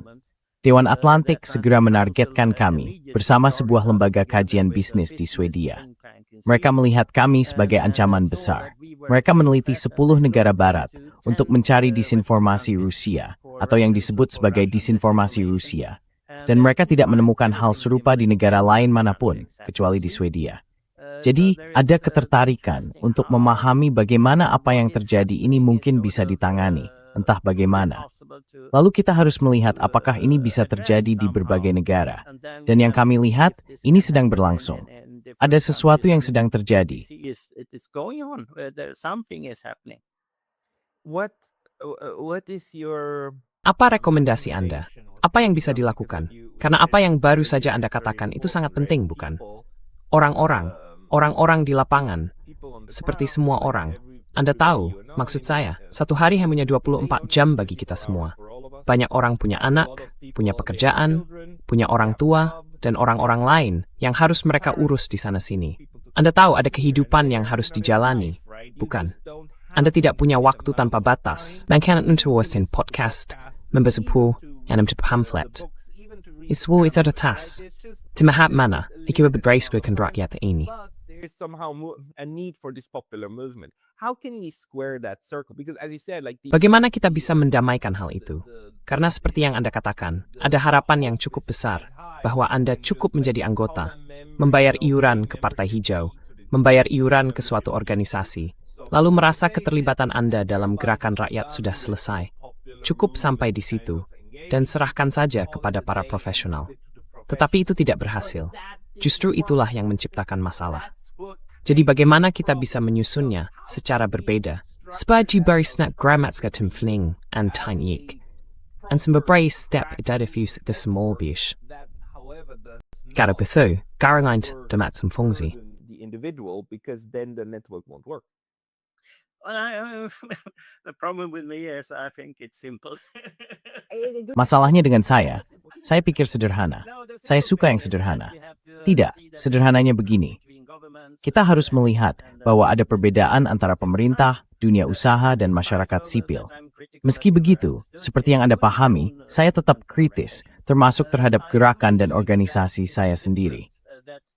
Dewan Atlantik segera menargetkan kami bersama sebuah lembaga kajian bisnis di Swedia. Mereka melihat kami sebagai ancaman besar. Mereka meneliti 10 negara barat untuk mencari disinformasi Rusia, atau yang disebut sebagai disinformasi Rusia. Dan mereka tidak menemukan hal serupa di negara lain manapun, kecuali di Swedia. Jadi, ada ketertarikan untuk memahami bagaimana apa yang terjadi ini mungkin bisa ditangani, entah bagaimana. Lalu kita harus melihat apakah ini bisa terjadi di berbagai negara. Dan yang kami lihat, ini sedang berlangsung. Ada sesuatu yang sedang terjadi. What is your Apa rekomendasi Anda? Apa yang bisa dilakukan? Karena apa yang baru saja Anda katakan itu sangat penting, bukan? Orang-orang di lapangan, seperti semua orang. Anda tahu, maksud saya, satu hari hanya 24 jam bagi kita semua. Banyak orang punya anak, punya pekerjaan, punya orang tua, dan orang-orang lain yang harus mereka urus di sana-sini. Anda tahu ada kehidupan yang harus dijalani, bukan? Anda tidak punya waktu tanpa batas. Man kan inte sin podcast, membaca buku, and membaca pamflet. Itu ada tas. Timahat mana, ikiwa berbaiskan rakyat ini. There's somehow a need for this popular movement. How can we square that circle? Because as you said, like Bagaimana kita bisa mendamaikan hal itu? Karena seperti yang Anda katakan, ada harapan yang cukup besar bahwa Anda cukup menjadi anggota, membayar iuran ke Partai Hijau, membayar iuran ke suatu organisasi, lalu merasa keterlibatan Anda dalam gerakan rakyat sudah selesai. Cukup sampai di situ, dan serahkan saja kepada para profesional. Tetapi itu tidak berhasil. Justru itulah yang menciptakan masalah. Jadi bagaimana kita bisa menyusunnya secara berbeda? Sebagai bari snap grammatska timfling and tanyik. And some berbray step idadifuse the small bish. Gara bethu, garangaint demat some fungsi. the individual, because then the network won't work. The problem with me is I think it's simple. Masalahnya dengan saya pikir sederhana. Saya suka yang sederhana. Tidak, sederhananya begini. Kita harus melihat bahwa ada perbedaan antara pemerintah, dunia usaha, dan masyarakat sipil. Meski begitu, seperti yang Anda pahami, saya tetap kritis, termasuk terhadap gerakan dan organisasi saya sendiri.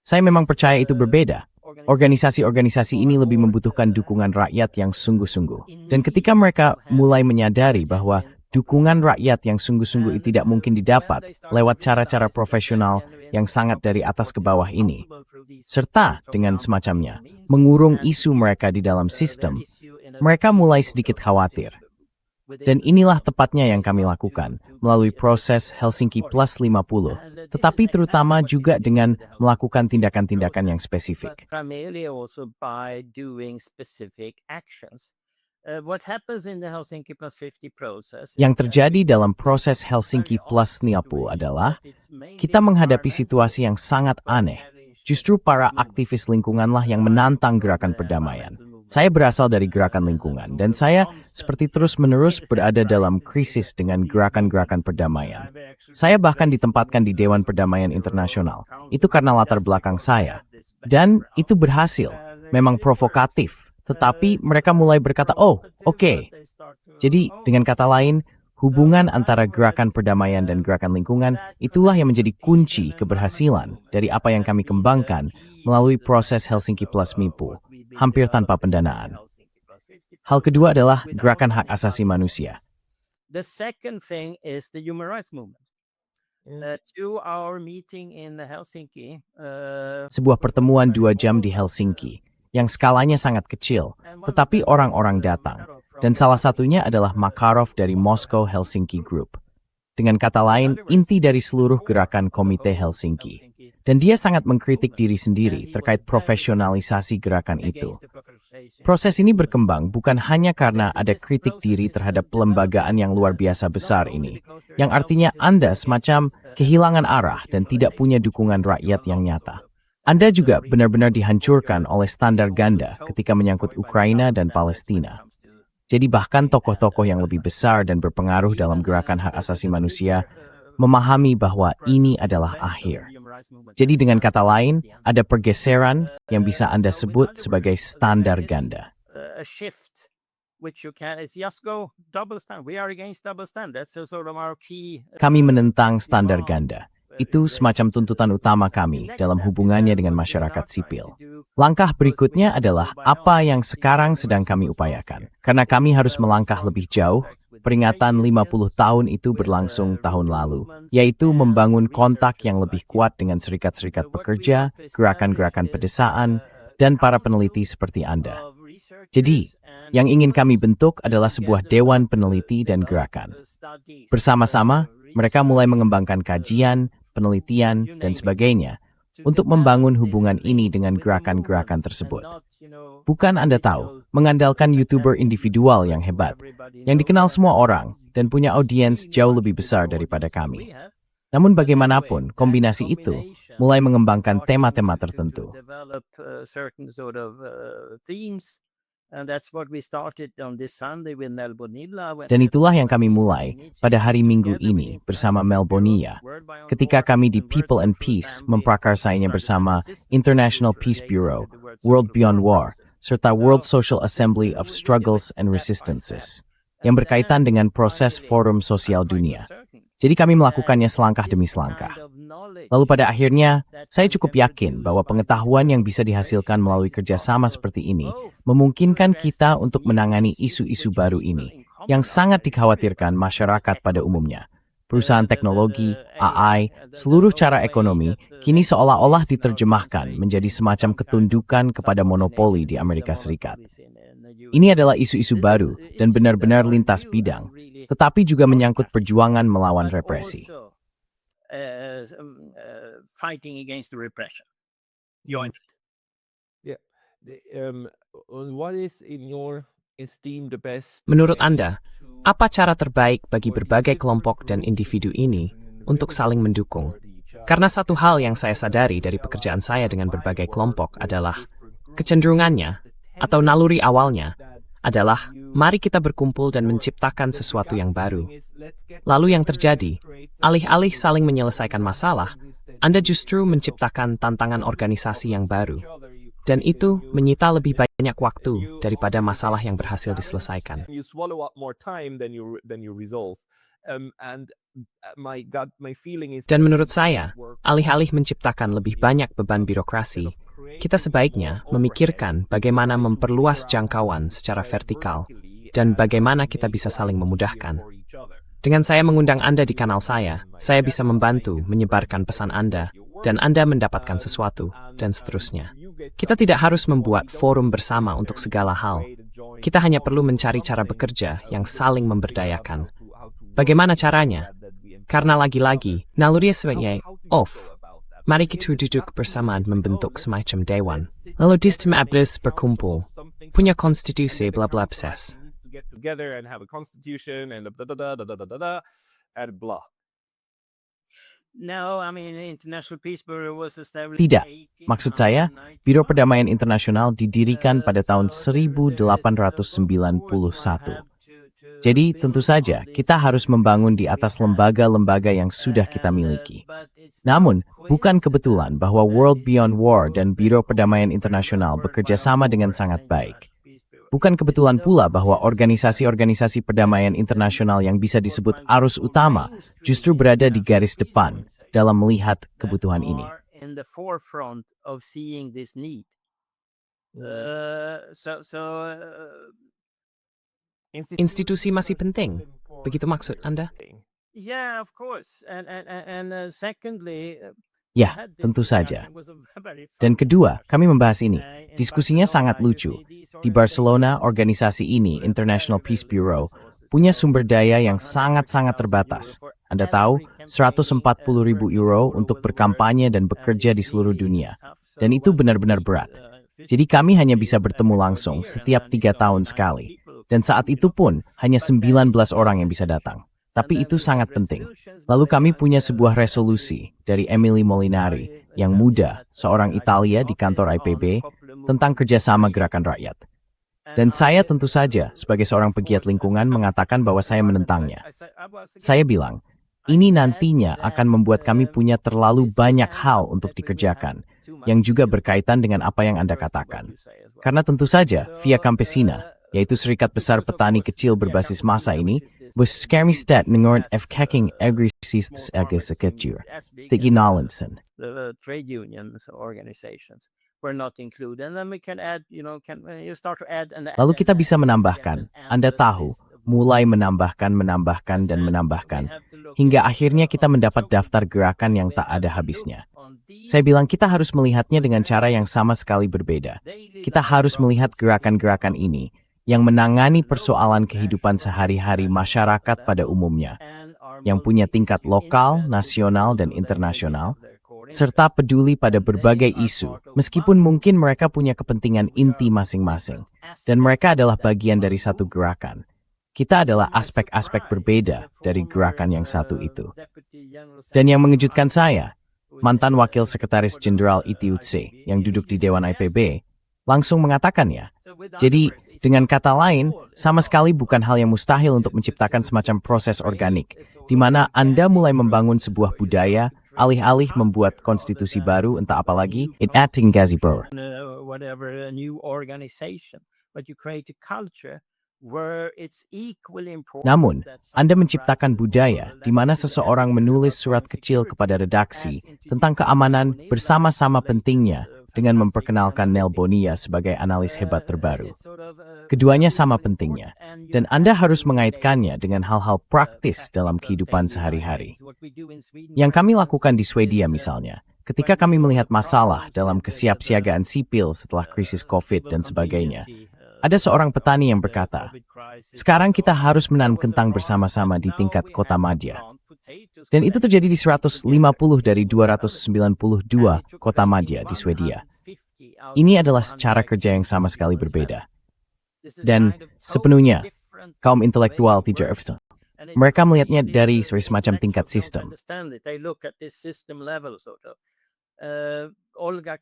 Saya memang percaya itu berbeda. Organisasi-organisasi ini lebih membutuhkan dukungan rakyat yang sungguh-sungguh. Dan ketika mereka mulai menyadari bahwa dukungan rakyat yang sungguh-sungguh tidak mungkin didapat lewat cara-cara profesional yang sangat dari atas ke bawah ini, serta dengan semacamnya, mengurung isu mereka di dalam sistem, mereka mulai sedikit khawatir. Dan inilah tepatnya yang kami lakukan melalui proses Helsinki Plus 50, tetapi terutama juga dengan melakukan tindakan-tindakan yang spesifik. Primarily also by doing specific actions. What happens in the Helsinki Plus 50 process? Yang terjadi dalam proses Helsinki Plus 50 adalah kita menghadapi situasi yang sangat aneh. Justru para aktivis lingkunganlah yang menantang gerakan perdamaian. Saya berasal dari gerakan lingkungan, dan saya seperti terus-menerus berada dalam krisis dengan gerakan-gerakan perdamaian. Saya bahkan ditempatkan di Dewan Perdamaian Internasional. Itu karena latar belakang saya. Dan itu berhasil. Memang provokatif. Tetapi mereka mulai berkata, oh, oke. Jadi dengan kata lain, hubungan antara gerakan perdamaian dan gerakan lingkungan itulah yang menjadi kunci keberhasilan dari apa yang kami kembangkan melalui proses Helsinki Plus MIPU, hampir tanpa pendanaan. Hal kedua adalah gerakan hak asasi manusia. The second thing is the human rights movement. 2-hour meeting in Helsinki. Sebuah pertemuan 2 jam di Helsinki, yang skalanya sangat kecil, tetapi orang-orang datang. Dan salah satunya adalah Makarov dari Moscow Helsinki Group. Dengan kata lain, inti dari seluruh gerakan Komite Helsinki. Dan dia sangat mengkritik diri sendiri terkait profesionalisasi gerakan itu. Proses ini berkembang bukan hanya karena ada kritik diri terhadap pelembagaan yang luar biasa besar ini, yang artinya Anda semacam kehilangan arah dan tidak punya dukungan rakyat yang nyata. Anda juga benar-benar dihancurkan oleh standar ganda ketika menyangkut Ukraina dan Palestina. Jadi bahkan tokoh-tokoh yang lebih besar dan berpengaruh dalam gerakan hak asasi manusia memahami bahwa ini adalah akhir. Jadi dengan kata lain, ada pergeseran yang bisa Anda sebut sebagai standar ganda. A shift which you can is just go double standard. We are against double standard. That's sort of our key. Kami menentang standar ganda. Itu semacam tuntutan utama kami dalam hubungannya dengan masyarakat sipil. Langkah berikutnya adalah apa yang sekarang sedang kami upayakan. Karena kami harus melangkah lebih jauh, peringatan 50 tahun itu berlangsung tahun lalu, yaitu membangun kontak yang lebih kuat dengan serikat-serikat pekerja, gerakan-gerakan pedesaan, dan para peneliti seperti Anda. Jadi, yang ingin kami bentuk adalah sebuah dewan peneliti dan gerakan. Bersama-sama, mereka mulai mengembangkan kajian, penelitian, dan sebagainya untuk membangun hubungan ini dengan gerakan-gerakan tersebut. Bukan Anda tahu, mengandalkan YouTuber individual yang hebat, yang dikenal semua orang, dan punya audiens jauh lebih besar daripada kami. Namun bagaimanapun, kombinasi itu mulai mengembangkan tema-tema tertentu. Dan itulah yang kami mulai pada hari Minggu ini bersama Mel Bonilla, ketika kami di People and Peace memprakarsainya bersama International Peace Bureau, World Beyond War, serta World Social Assembly of Struggles and Resistances, yang berkaitan dengan proses Forum Sosial Dunia. Jadi kami melakukannya selangkah demi selangkah. Lalu pada akhirnya, saya cukup yakin bahwa pengetahuan yang bisa dihasilkan melalui kerjasama seperti ini memungkinkan kita untuk menangani isu-isu baru ini, yang sangat dikhawatirkan masyarakat pada umumnya. Perusahaan teknologi, AI, seluruh cara ekonomi, kini seolah-olah diterjemahkan menjadi semacam ketundukan kepada monopoli di Amerika Serikat. Ini adalah isu-isu baru dan benar-benar lintas bidang, tetapi juga menyangkut perjuangan melawan represi. Fighting against the repression. What is in your esteem the best? Menurut Anda, apa cara terbaik bagi berbagai kelompok dan individu ini untuk saling mendukung? Karena satu hal yang saya sadari dari pekerjaan saya dengan berbagai kelompok adalah kecenderungannya atau naluri awalnya adalah mari kita berkumpul dan menciptakan sesuatu yang baru. Lalu yang terjadi, alih-alih saling menyelesaikan masalah, Anda justru menciptakan tantangan organisasi yang baru. Dan itu menyita lebih banyak waktu daripada masalah yang berhasil diselesaikan. Dan menurut saya, alih-alih menciptakan lebih banyak beban birokrasi, kita sebaiknya memikirkan bagaimana memperluas jangkauan secara vertikal dan bagaimana kita bisa saling memudahkan. Dengan saya mengundang Anda di kanal saya bisa membantu menyebarkan pesan Anda dan Anda mendapatkan sesuatu dan seterusnya. Kita tidak harus membuat forum bersama untuk segala hal. Kita hanya perlu mencari cara bekerja yang saling memberdayakan. Bagaimana caranya? Karena lagi-lagi, naluri sebaiknya off. Mari kita duduk bersama dan membentuk semacam dewan. Lalu sistem abdes berkumpul, punya konstitusi bla bla bses. Get together and have a constitution and and blah. No, I mean International Peace Bureau was established. Tidak. Maksud saya, Biro Perdamaian Internasional didirikan pada tahun 1891. Jadi, tentu saja kita harus membangun di atas lembaga-lembaga yang sudah kita miliki. Namun, bukan kebetulan bahwa World Beyond War dan Biro Perdamaian Internasional bekerja sama dengan sangat baik. Bukan kebetulan pula bahwa organisasi-organisasi perdamaian internasional yang bisa disebut arus utama justru berada di garis depan dalam melihat kebutuhan ini. Institusi masih penting, begitu maksud Anda? Ya, tentu saja. Dan kedua, kami membahas ini. Diskusinya sangat lucu. Di Barcelona, organisasi ini, International Peace Bureau, punya sumber daya yang sangat-sangat terbatas. Anda tahu, 140.000 euro untuk berkampanye dan bekerja di seluruh dunia. Dan itu benar-benar berat. Jadi kami hanya bisa bertemu langsung setiap 3 tahun sekali. Dan saat itu pun hanya 19 orang yang bisa datang. Tapi itu sangat penting. Lalu kami punya sebuah resolusi dari Emily Molinari yang muda, seorang Italia di kantor IPB, tentang kerjasama gerakan rakyat. Dan saya tentu saja sebagai seorang pegiat lingkungan mengatakan bahwa saya menentangnya. Saya bilang, ini nantinya akan membuat kami punya terlalu banyak hal untuk dikerjakan, yang juga berkaitan dengan apa yang Anda katakan. Karena tentu saja, Via Campesina, yaitu Serikat Besar Petani Kecil berbasis massa ini, beskermistat dengan efkekking agresistes agriculture. Tiggy Nollensen. The trade unions organizations were not included. And then we can add, you start to add. Lalu kita bisa menambahkan, Anda tahu, mulai menambahkan, dan menambahkan, hingga akhirnya kita mendapat daftar gerakan yang tak ada habisnya. Saya bilang kita harus melihatnya dengan cara yang sama sekali berbeda. Kita harus melihat gerakan-gerakan ini, yang menangani persoalan kehidupan sehari-hari masyarakat pada umumnya, yang punya tingkat lokal, nasional, dan internasional, serta peduli pada berbagai isu, meskipun mungkin mereka punya kepentingan inti masing-masing, dan mereka adalah bagian dari satu gerakan. Kita adalah aspek-aspek berbeda dari gerakan yang satu itu. Dan yang mengejutkan saya, mantan Wakil Sekretaris Jenderal ITUC yang duduk di Dewan IPB, langsung mengatakannya. Jadi, dengan kata lain, sama sekali bukan hal yang mustahil untuk menciptakan semacam proses organik, di mana Anda mulai membangun sebuah budaya, alih-alih membuat konstitusi baru, entah apalagi, it acting gazebo. Namun, Anda menciptakan budaya di mana seseorang menulis surat kecil kepada redaksi tentang keamanan bersama-sama pentingnya dengan memperkenalkan Nel Bonilla sebagai analis hebat terbaru. Keduanya sama pentingnya, dan Anda harus mengaitkannya dengan hal-hal praktis dalam kehidupan sehari-hari. Yang kami lakukan di Swedia misalnya, ketika kami melihat masalah dalam kesiapsiagaan sipil setelah krisis COVID dan sebagainya, ada seorang petani yang berkata, sekarang kita harus menanam kentang bersama-sama di tingkat kota madya. Dan itu terjadi di 150 dari 292 kota madya di Swedia. Ini adalah cara kerja yang sama sekali berbeda. Dan sepenuhnya, kaum intelektual tidak efisien. Mereka melihatnya dari semacam tingkat sistem. Olga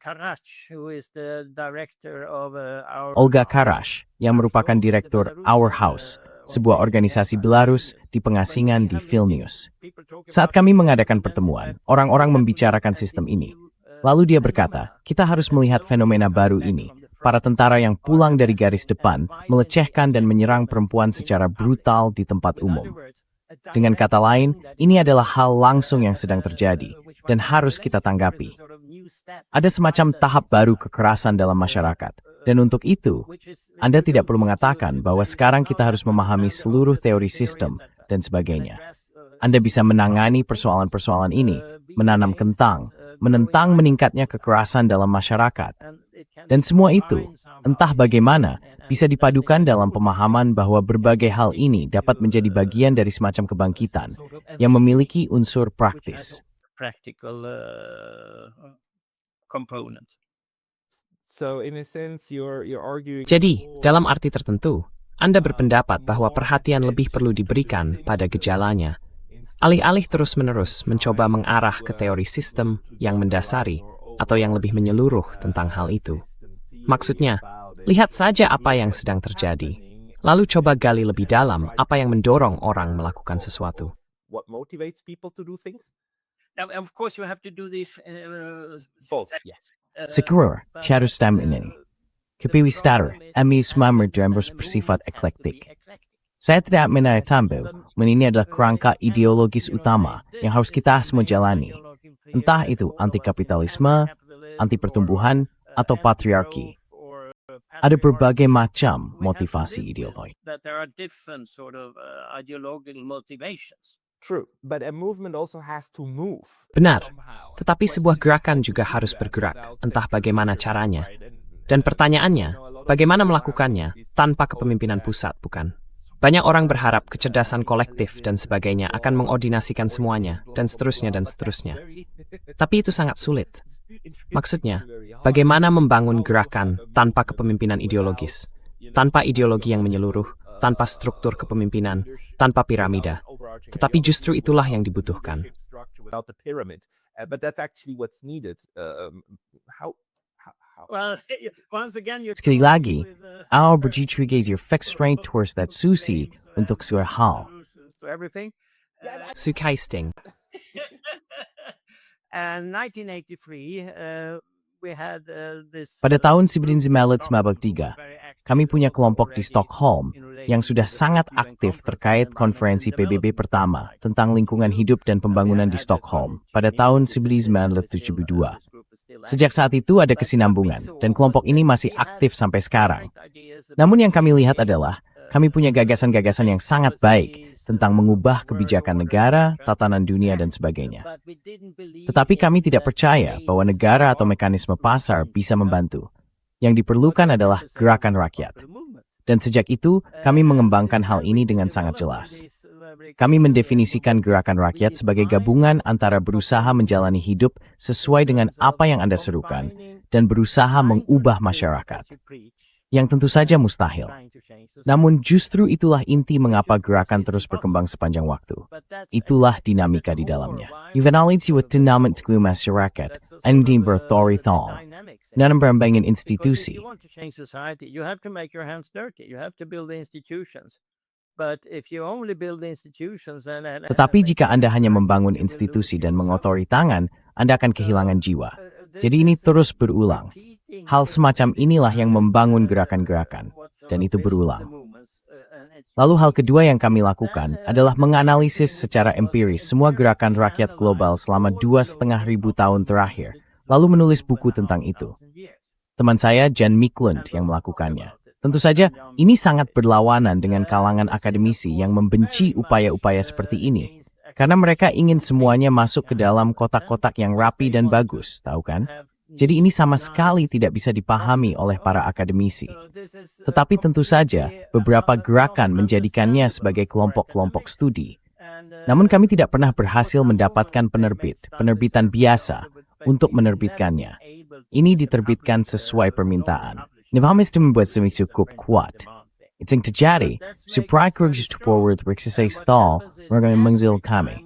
Karash, yang merupakan direktur Our House, sebuah organisasi Belarus di pengasingan di Vilnius. Saat kami mengadakan pertemuan, orang-orang membicarakan sistem ini. Lalu dia berkata, kita harus melihat fenomena baru ini. Para tentara yang pulang dari garis depan, melecehkan dan menyerang perempuan secara brutal di tempat umum. Dengan kata lain, ini adalah hal langsung yang sedang terjadi, dan harus kita tanggapi. Ada semacam tahap baru kekerasan dalam masyarakat. Dan untuk itu, Anda tidak perlu mengatakan bahwa sekarang kita harus memahami seluruh teori sistem dan sebagainya. Anda bisa menangani persoalan-persoalan ini, menanam kentang, menentang meningkatnya kekerasan dalam masyarakat. Dan semua itu, entah bagaimana, bisa dipadukan dalam pemahaman bahwa berbagai hal ini dapat menjadi bagian dari semacam kebangkitan yang memiliki unsur praktis. Jadi, dalam arti tertentu, Anda berpendapat bahwa perhatian lebih perlu diberikan pada gejalanya, alih-alih terus-menerus mencoba mengarah ke teori sistem yang mendasari atau yang lebih menyeluruh tentang hal itu. Maksudnya, lihat saja apa yang sedang terjadi. Lalu coba gali lebih dalam apa yang mendorong orang melakukan sesuatu. What motivates people to do things? And of course, you have to do this. Both, yes. Siguro, charustam ini. Kepiwi starter, kami semua merembers bersifat eklektik. Saya tidak menayatambau, ini adalah kerangka ideologis utama yang harus kita semua jalani. Entah itu anti-kapitalisme, anti-pertumbuhan, atau patriarki. Ada berbagai macam motivasi ideologi. That there are different sort of ideological motivations. True, but a movement also has to move. Benar, tetapi sebuah gerakan juga harus bergerak, entah bagaimana caranya. Dan pertanyaannya, bagaimana melakukannya tanpa kepemimpinan pusat, bukan? Banyak orang berharap kecerdasan kolektif dan sebagainya akan mengordinasikan semuanya, dan seterusnya dan seterusnya. Tapi itu sangat sulit. Maksudnya, bagaimana membangun gerakan tanpa kepemimpinan ideologis, tanpa ideologi yang menyeluruh, tanpa struktur kepemimpinan, tanpa piramida. Tetapi justru itulah yang dibutuhkan. Sekali lagi, our berjuang your fixed strength towards that susi untuk sebuah hal. Sukai Sting. And 1983, we had this. Pada tahun 1993, kami punya kelompok di Stockholm yang sudah sangat aktif terkait konferensi PBB pertama tentang lingkungan hidup dan pembangunan di Stockholm pada tahun 1972. Sejak saat itu ada kesinambungan, dan kelompok ini masih aktif sampai sekarang. Namun yang kami lihat adalah, kami punya gagasan-gagasan yang sangat baik tentang mengubah kebijakan negara, tatanan dunia, dan sebagainya. Tetapi kami tidak percaya bahwa negara atau mekanisme pasar bisa membantu. Yang diperlukan adalah gerakan rakyat. Dan sejak itu, kami mengembangkan hal ini dengan sangat jelas. Kami mendefinisikan gerakan rakyat sebagai gabungan antara berusaha menjalani hidup sesuai dengan apa yang Anda serukan dan berusaha mengubah masyarakat. Yang tentu saja mustahil. Namun justru itulah inti mengapa gerakan terus berkembang sepanjang waktu. Itulah dinamika di dalamnya. Yuvenality with dynamic masyarakat, ending berauthoritaal. Dalam membangun institusi. Tetapi jika Anda hanya membangun institusi dan mengotori tangan, Anda akan kehilangan jiwa. Jadi ini terus berulang. Hal semacam inilah yang membangun gerakan-gerakan, dan itu berulang. Lalu hal kedua yang kami lakukan adalah menganalisis secara empiris semua gerakan rakyat global selama 2.500 tahun terakhir, lalu menulis buku tentang itu. Teman saya, Jan Miklund, yang melakukannya. Tentu saja, ini sangat berlawanan dengan kalangan akademisi yang membenci upaya-upaya seperti ini, karena mereka ingin semuanya masuk ke dalam kotak-kotak yang rapi dan bagus, tahu kan? Jadi ini sama sekali tidak bisa dipahami oleh para akademisi. Tetapi tentu saja, beberapa gerakan menjadikannya sebagai kelompok-kelompok studi. Namun kami tidak pernah berhasil mendapatkan penerbitan biasa untuk menerbitkannya. Ini diterbitkan sesuai permintaan. Nivhamis membuat semi cukup kuat. It's yang terjadi, supaya kursus forward berksesai stall, mereka mengzil kami.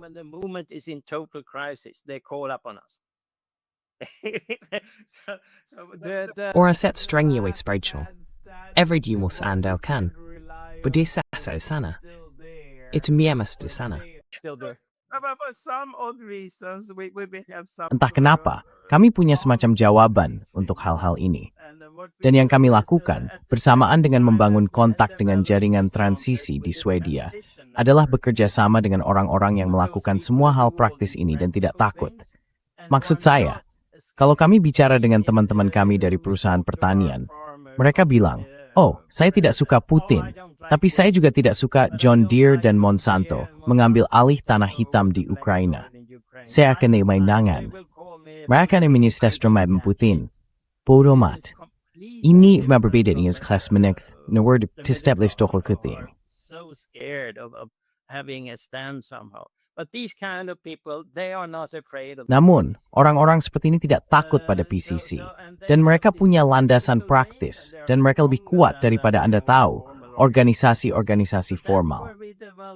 Oraset strenuous spiritual. Every diumus andalkan. Budisa sa sana. Itu miamas di sana. Entah kenapa, kami punya semacam jawaban untuk hal-hal ini. Dan yang kami lakukan, bersamaan dengan membangun kontak dengan jaringan transisi di Swedia, adalah bekerja sama dengan orang-orang yang melakukan semua hal praktis ini dan tidak takut. Maksud saya, kalau kami bicara dengan teman-teman kami dari perusahaan pertanian, mereka bilang, oh, saya tidak suka Putin, tapi saya juga tidak suka John Deere dan Monsanto mengambil alih tanah hitam di Ukraina. Saya akan mainangan. Mereka akan menyestromat Putin. Bodoh mat. Ini berbeda dengan kelas menek, nawar tistep liftohol kuting. So scared of having a stand somehow. But these kind of people, they are not afraid of. Namun, orang-orang seperti ini tidak takut pada PCC, dan mereka punya landasan praktis, dan mereka lebih kuat daripada Anda tahu, organisasi-organisasi formal.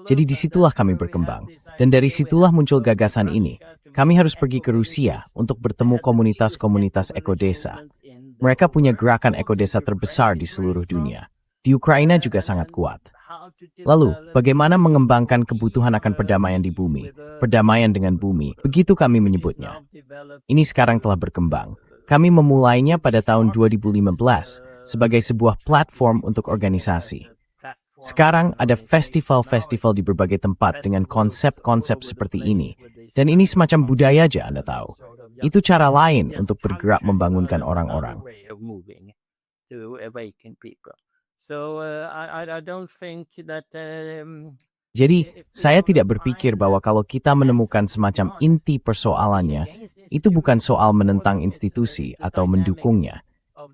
Jadi disitulah kami berkembang, dan dari situlah muncul gagasan ini. Kami harus pergi ke Rusia untuk bertemu komunitas-komunitas ekodesa. Mereka punya gerakan ekodesa terbesar di seluruh dunia. di Ukraina juga sangat kuat. Lalu, bagaimana mengembangkan kebutuhan akan perdamaian di bumi? Perdamaian dengan bumi, begitu kami menyebutnya. Ini sekarang telah berkembang. Kami memulainya pada tahun 2015 sebagai sebuah platform untuk organisasi. Sekarang ada festival-festival di berbagai tempat dengan konsep-konsep seperti ini. Dan ini semacam budaya aja, Anda tahu. Itu cara lain untuk bergerak membangunkan orang-orang. Jadi, saya tidak berpikir bahwa kalau kita menemukan semacam inti persoalannya, itu bukan soal menentang institusi atau mendukungnya.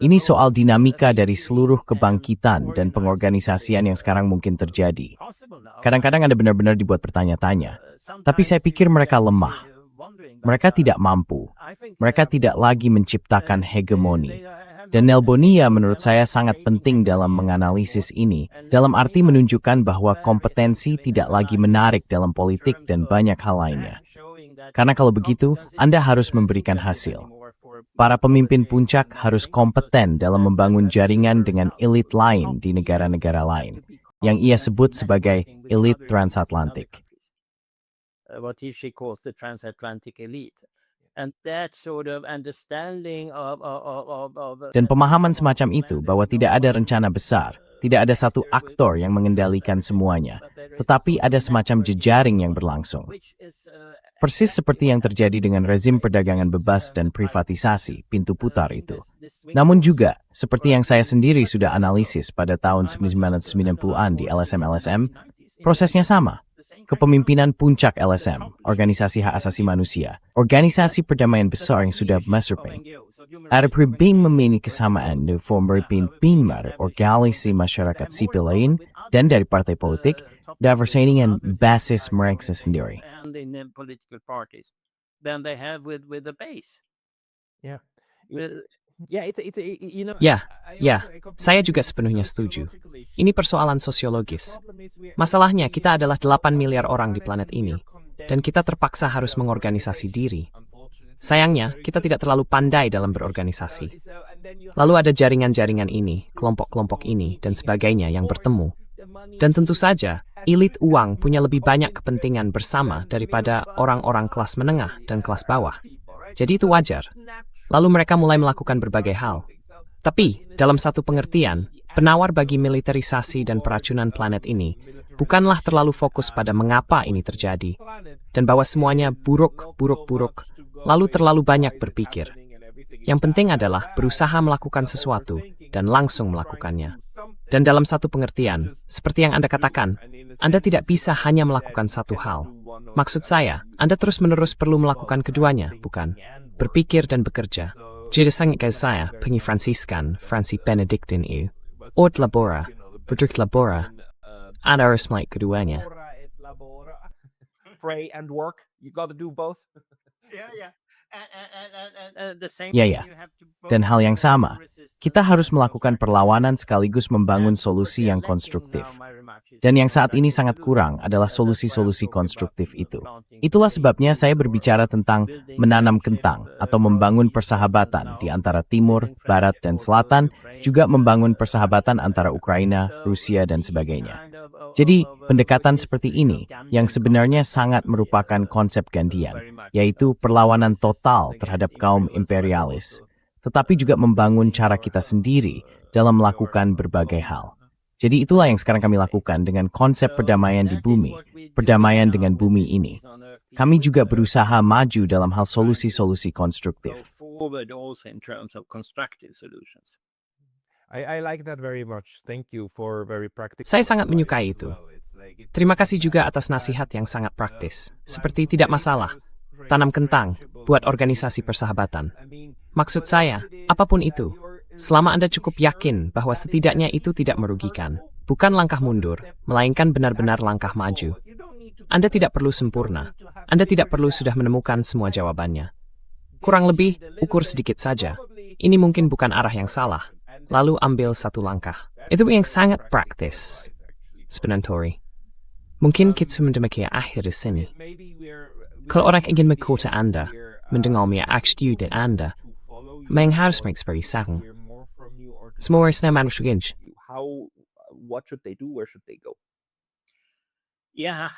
Ini soal dinamika dari seluruh kebangkitan dan pengorganisasian yang sekarang mungkin terjadi. Kadang-kadang Anda benar-benar dibuat bertanya-tanya. Tapi saya pikir mereka lemah. Mereka tidak mampu. Mereka tidak lagi menciptakan hegemoni. Dan Nelbonia menurut saya sangat penting dalam menganalisis ini, dalam arti menunjukkan bahwa kompetensi tidak lagi menarik dalam politik dan banyak hal lainnya. Karena kalau begitu, Anda harus memberikan hasil. Para pemimpin puncak harus kompeten dalam membangun jaringan dengan elit lain di negara-negara lain, yang ia sebut sebagai elit transatlantik. What she calls the transatlantic elite. And that sort of understanding of Dan pemahaman semacam itu bahwa tidak ada rencana besar, tidak ada satu aktor yang mengendalikan semuanya, tetapi ada semacam jejaring yang berlangsung. Persis seperti yang terjadi dengan rezim perdagangan bebas dan privatisasi, pintu putar itu. Namun juga, seperti yang saya sendiri sudah analisis pada tahun 1990-an di LSM-LSM, prosesnya sama. Kepemimpinan puncak LSM, Organisasi Hak Asasi Manusia, organisasi perdamaian besar yang sudah masterplan. Ada perbedaan kesamaan di form berpimpin organisasi masyarakat sipil lain dan dari partai politik, dan persaingan basis mereka sendiri. Ya, saya juga sepenuhnya setuju. Ini persoalan sosiologis. Masalahnya, kita adalah 8 miliar orang di planet ini, dan kita terpaksa harus mengorganisasi diri. Sayangnya, kita tidak terlalu pandai dalam berorganisasi. Lalu ada jaringan-jaringan ini, kelompok-kelompok ini, dan sebagainya yang bertemu. Dan tentu saja, elit uang punya lebih banyak kepentingan bersama daripada orang-orang kelas menengah dan kelas bawah. Jadi itu wajar. Lalu mereka mulai melakukan berbagai hal. Tapi, dalam satu pengertian, penawar bagi militerisasi dan peracunan planet ini bukanlah terlalu fokus pada mengapa ini terjadi, dan bahwa semuanya buruk, lalu terlalu banyak berpikir. Yang penting adalah berusaha melakukan sesuatu dan langsung melakukannya. Dan dalam satu pengertian, seperti yang Anda katakan, Anda tidak bisa hanya melakukan satu hal. Maksud saya, Anda terus-menerus perlu melakukan keduanya, bukan? Berpikir dan bekerja. Jadi sangat saya, pengifransiskan Fransi Benedictine itu. Od labora, labora. Anda harus melakukan keduanya. Pray and work. You got to do both. Ya. Dan hal yang sama, kita harus melakukan perlawanan sekaligus membangun solusi yang konstruktif. Dan yang saat ini sangat kurang adalah solusi-solusi konstruktif itu. Itulah sebabnya saya berbicara tentang menanam kentang atau membangun persahabatan di antara Timur, Barat, dan Selatan, juga membangun persahabatan antara Ukraina, Rusia, dan sebagainya. Jadi, pendekatan seperti ini yang sebenarnya sangat merupakan konsep gantian, yaitu perlawanan total terhadap kaum imperialis, tetapi juga membangun cara kita sendiri dalam melakukan berbagai hal. Jadi itulah yang sekarang kami lakukan dengan konsep perdamaian di bumi, perdamaian dengan bumi ini. Kami juga berusaha maju dalam hal solusi-solusi konstruktif. I like that very much. Thank you for very practical. Saya sangat menyukai itu. Terima kasih juga atas nasihat yang sangat praktis. Seperti tidak masalah, tanam kentang, buat organisasi persahabatan. Maksud saya, apapun itu, selama Anda cukup yakin bahwa setidaknya itu tidak merugikan, bukan langkah mundur, melainkan benar-benar langkah maju. Anda tidak perlu sempurna. Anda tidak perlu sudah menemukan semua jawabannya. Kurang lebih, ukur sedikit saja. Ini mungkin bukan arah yang salah. Lalu ambil satu langkah. Itu yang sangat praktis. Sebenarnya. Mungkin kita mendemikian akhir di sini. Kalau orang ingin mengkota Anda, mendengar aksi dan Anda, memang harus mengeksplorasi sarang. Semua orang manusia. What should they do? Where should they go? Yeah,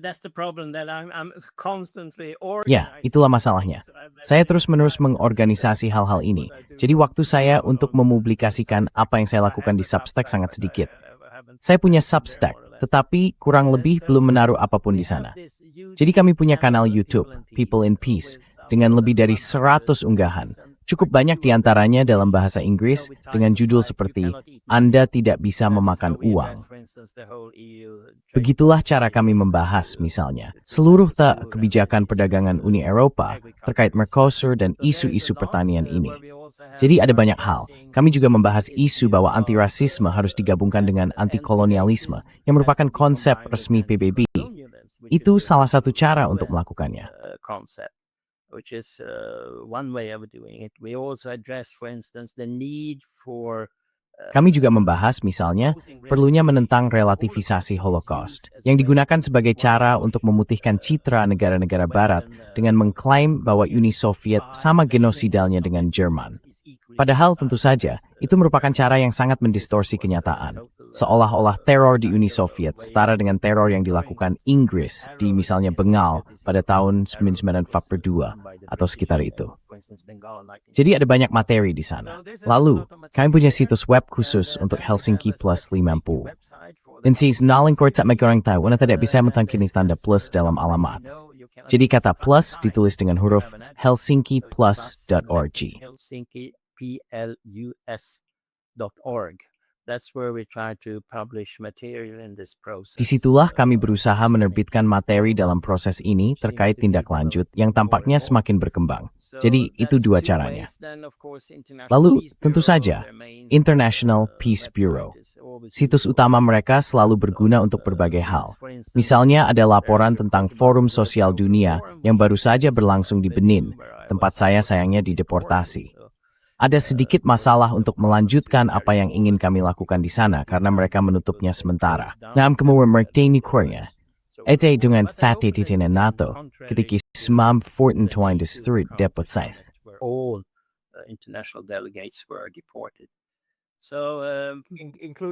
that's the problem that I'm constantly Ya, itulah masalahnya. Saya terus-menerus mengorganisasi hal-hal ini. Jadi waktu saya untuk mempublikasikan apa yang saya lakukan di Substack sangat sedikit. Saya punya Substack, tetapi kurang lebih belum menaruh apapun di sana. Jadi kami punya kanal YouTube, People in Peace, dengan lebih dari 100 unggahan. Cukup banyak di antaranya dalam bahasa Inggris dengan judul seperti Anda tidak bisa memakan uang. Begitulah cara kami membahas misalnya seluruh kebijakan perdagangan Uni Eropa terkait Mercosur dan isu-isu pertanian ini. Jadi ada banyak hal. Kami juga membahas isu bahwa antirasisme harus digabungkan dengan antikolonialisme yang merupakan konsep resmi PBB. Itu salah satu cara untuk melakukannya. Which is one way of doing it. We also address, for instance, the need for Kami juga membahas misalnya perlunya menentang relativisasi Holocaust yang digunakan sebagai cara untuk memutihkan citra negara-negara barat dengan mengklaim bahwa Uni Soviet sama genosidalnya dengan Jerman. Padahal tentu saja itu merupakan cara yang sangat mendistorsi kenyataan. Seolah-olah teror di Uni Soviet setara dengan teror yang dilakukan Inggris di misalnya Bengal pada tahun 1942 atau sekitar itu. Jadi ada banyak materi di sana. Lalu, kami punya situs web khusus untuk Helsinki Plus 50. Dan si nalingkort sa magkorang tayo na tidak bisa mentangkini tanda plus dalam alamat. Jadi kata plus ditulis dengan huruf helsinkiplus.org. helsinkiplus.org. That's where we try to publish material in this process. Disitulah kami berusaha menerbitkan materi dalam proses ini terkait tindak lanjut yang tampaknya semakin berkembang. Jadi itu dua caranya. Lalu tentu saja International Peace Bureau. Situs utama mereka selalu berguna untuk berbagai hal. Misalnya ada laporan tentang Forum Sosial Dunia yang baru saja berlangsung di Benin, tempat saya sayangnya dideportasi. Ada sedikit masalah untuk melanjutkan apa yang ingin kami lakukan di sana karena mereka menutupnya sementara. Naam kemudian merteni Korea. Ete dengan fatih titinan NATO ketika semam fortin twine distrit depot saith. All international delegates were deported. So,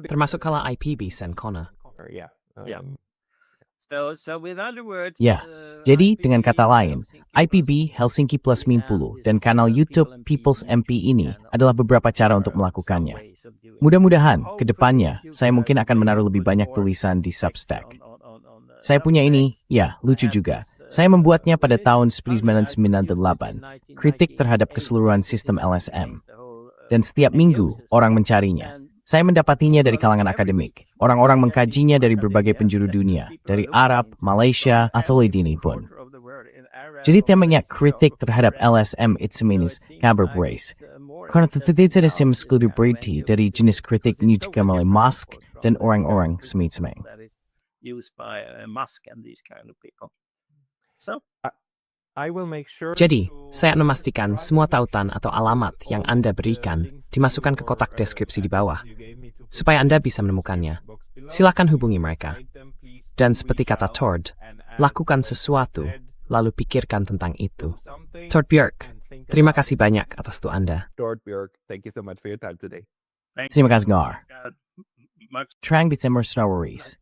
Termasuk kala IPB Senkona. Yeah. so with other words, Ya, jadi dengan kata lain, IPB Helsinki Plus 50 dan kanal YouTube People's MP ini adalah beberapa cara untuk melakukannya. Mudah-mudahan ke depannya saya mungkin akan menaruh lebih banyak tulisan di Substack. Saya punya ini, ya lucu juga. Saya membuatnya pada tahun 1998, kritik terhadap keseluruhan sistem LSM. Dan setiap minggu orang mencarinya. Saya mendapatinya dari kalangan akademik. Orang-orang mengkajinya dari berbagai penjuru dunia, dari Arab, Malaysia, atau Lidini pun. Jadi temanya kritik terhadap LSM Itseminis kabar brace. Karena tidak ada yang berarti dari jenis kritik juga oleh Musk dan orang-orang semit-seming. Jadi, saya memastikan semua tautan atau alamat yang Anda berikan dimasukkan ke kotak deskripsi di bawah, supaya Anda bisa menemukannya. Silakan hubungi mereka. Dan seperti kata Tord, lakukan sesuatu, lalu pikirkan tentang itu. Tord Björk, terima kasih banyak atas doa Anda. Tord Björk, thank you so much for your time today. Terima kasih, Gar. Trang Bitsemer Snawaris.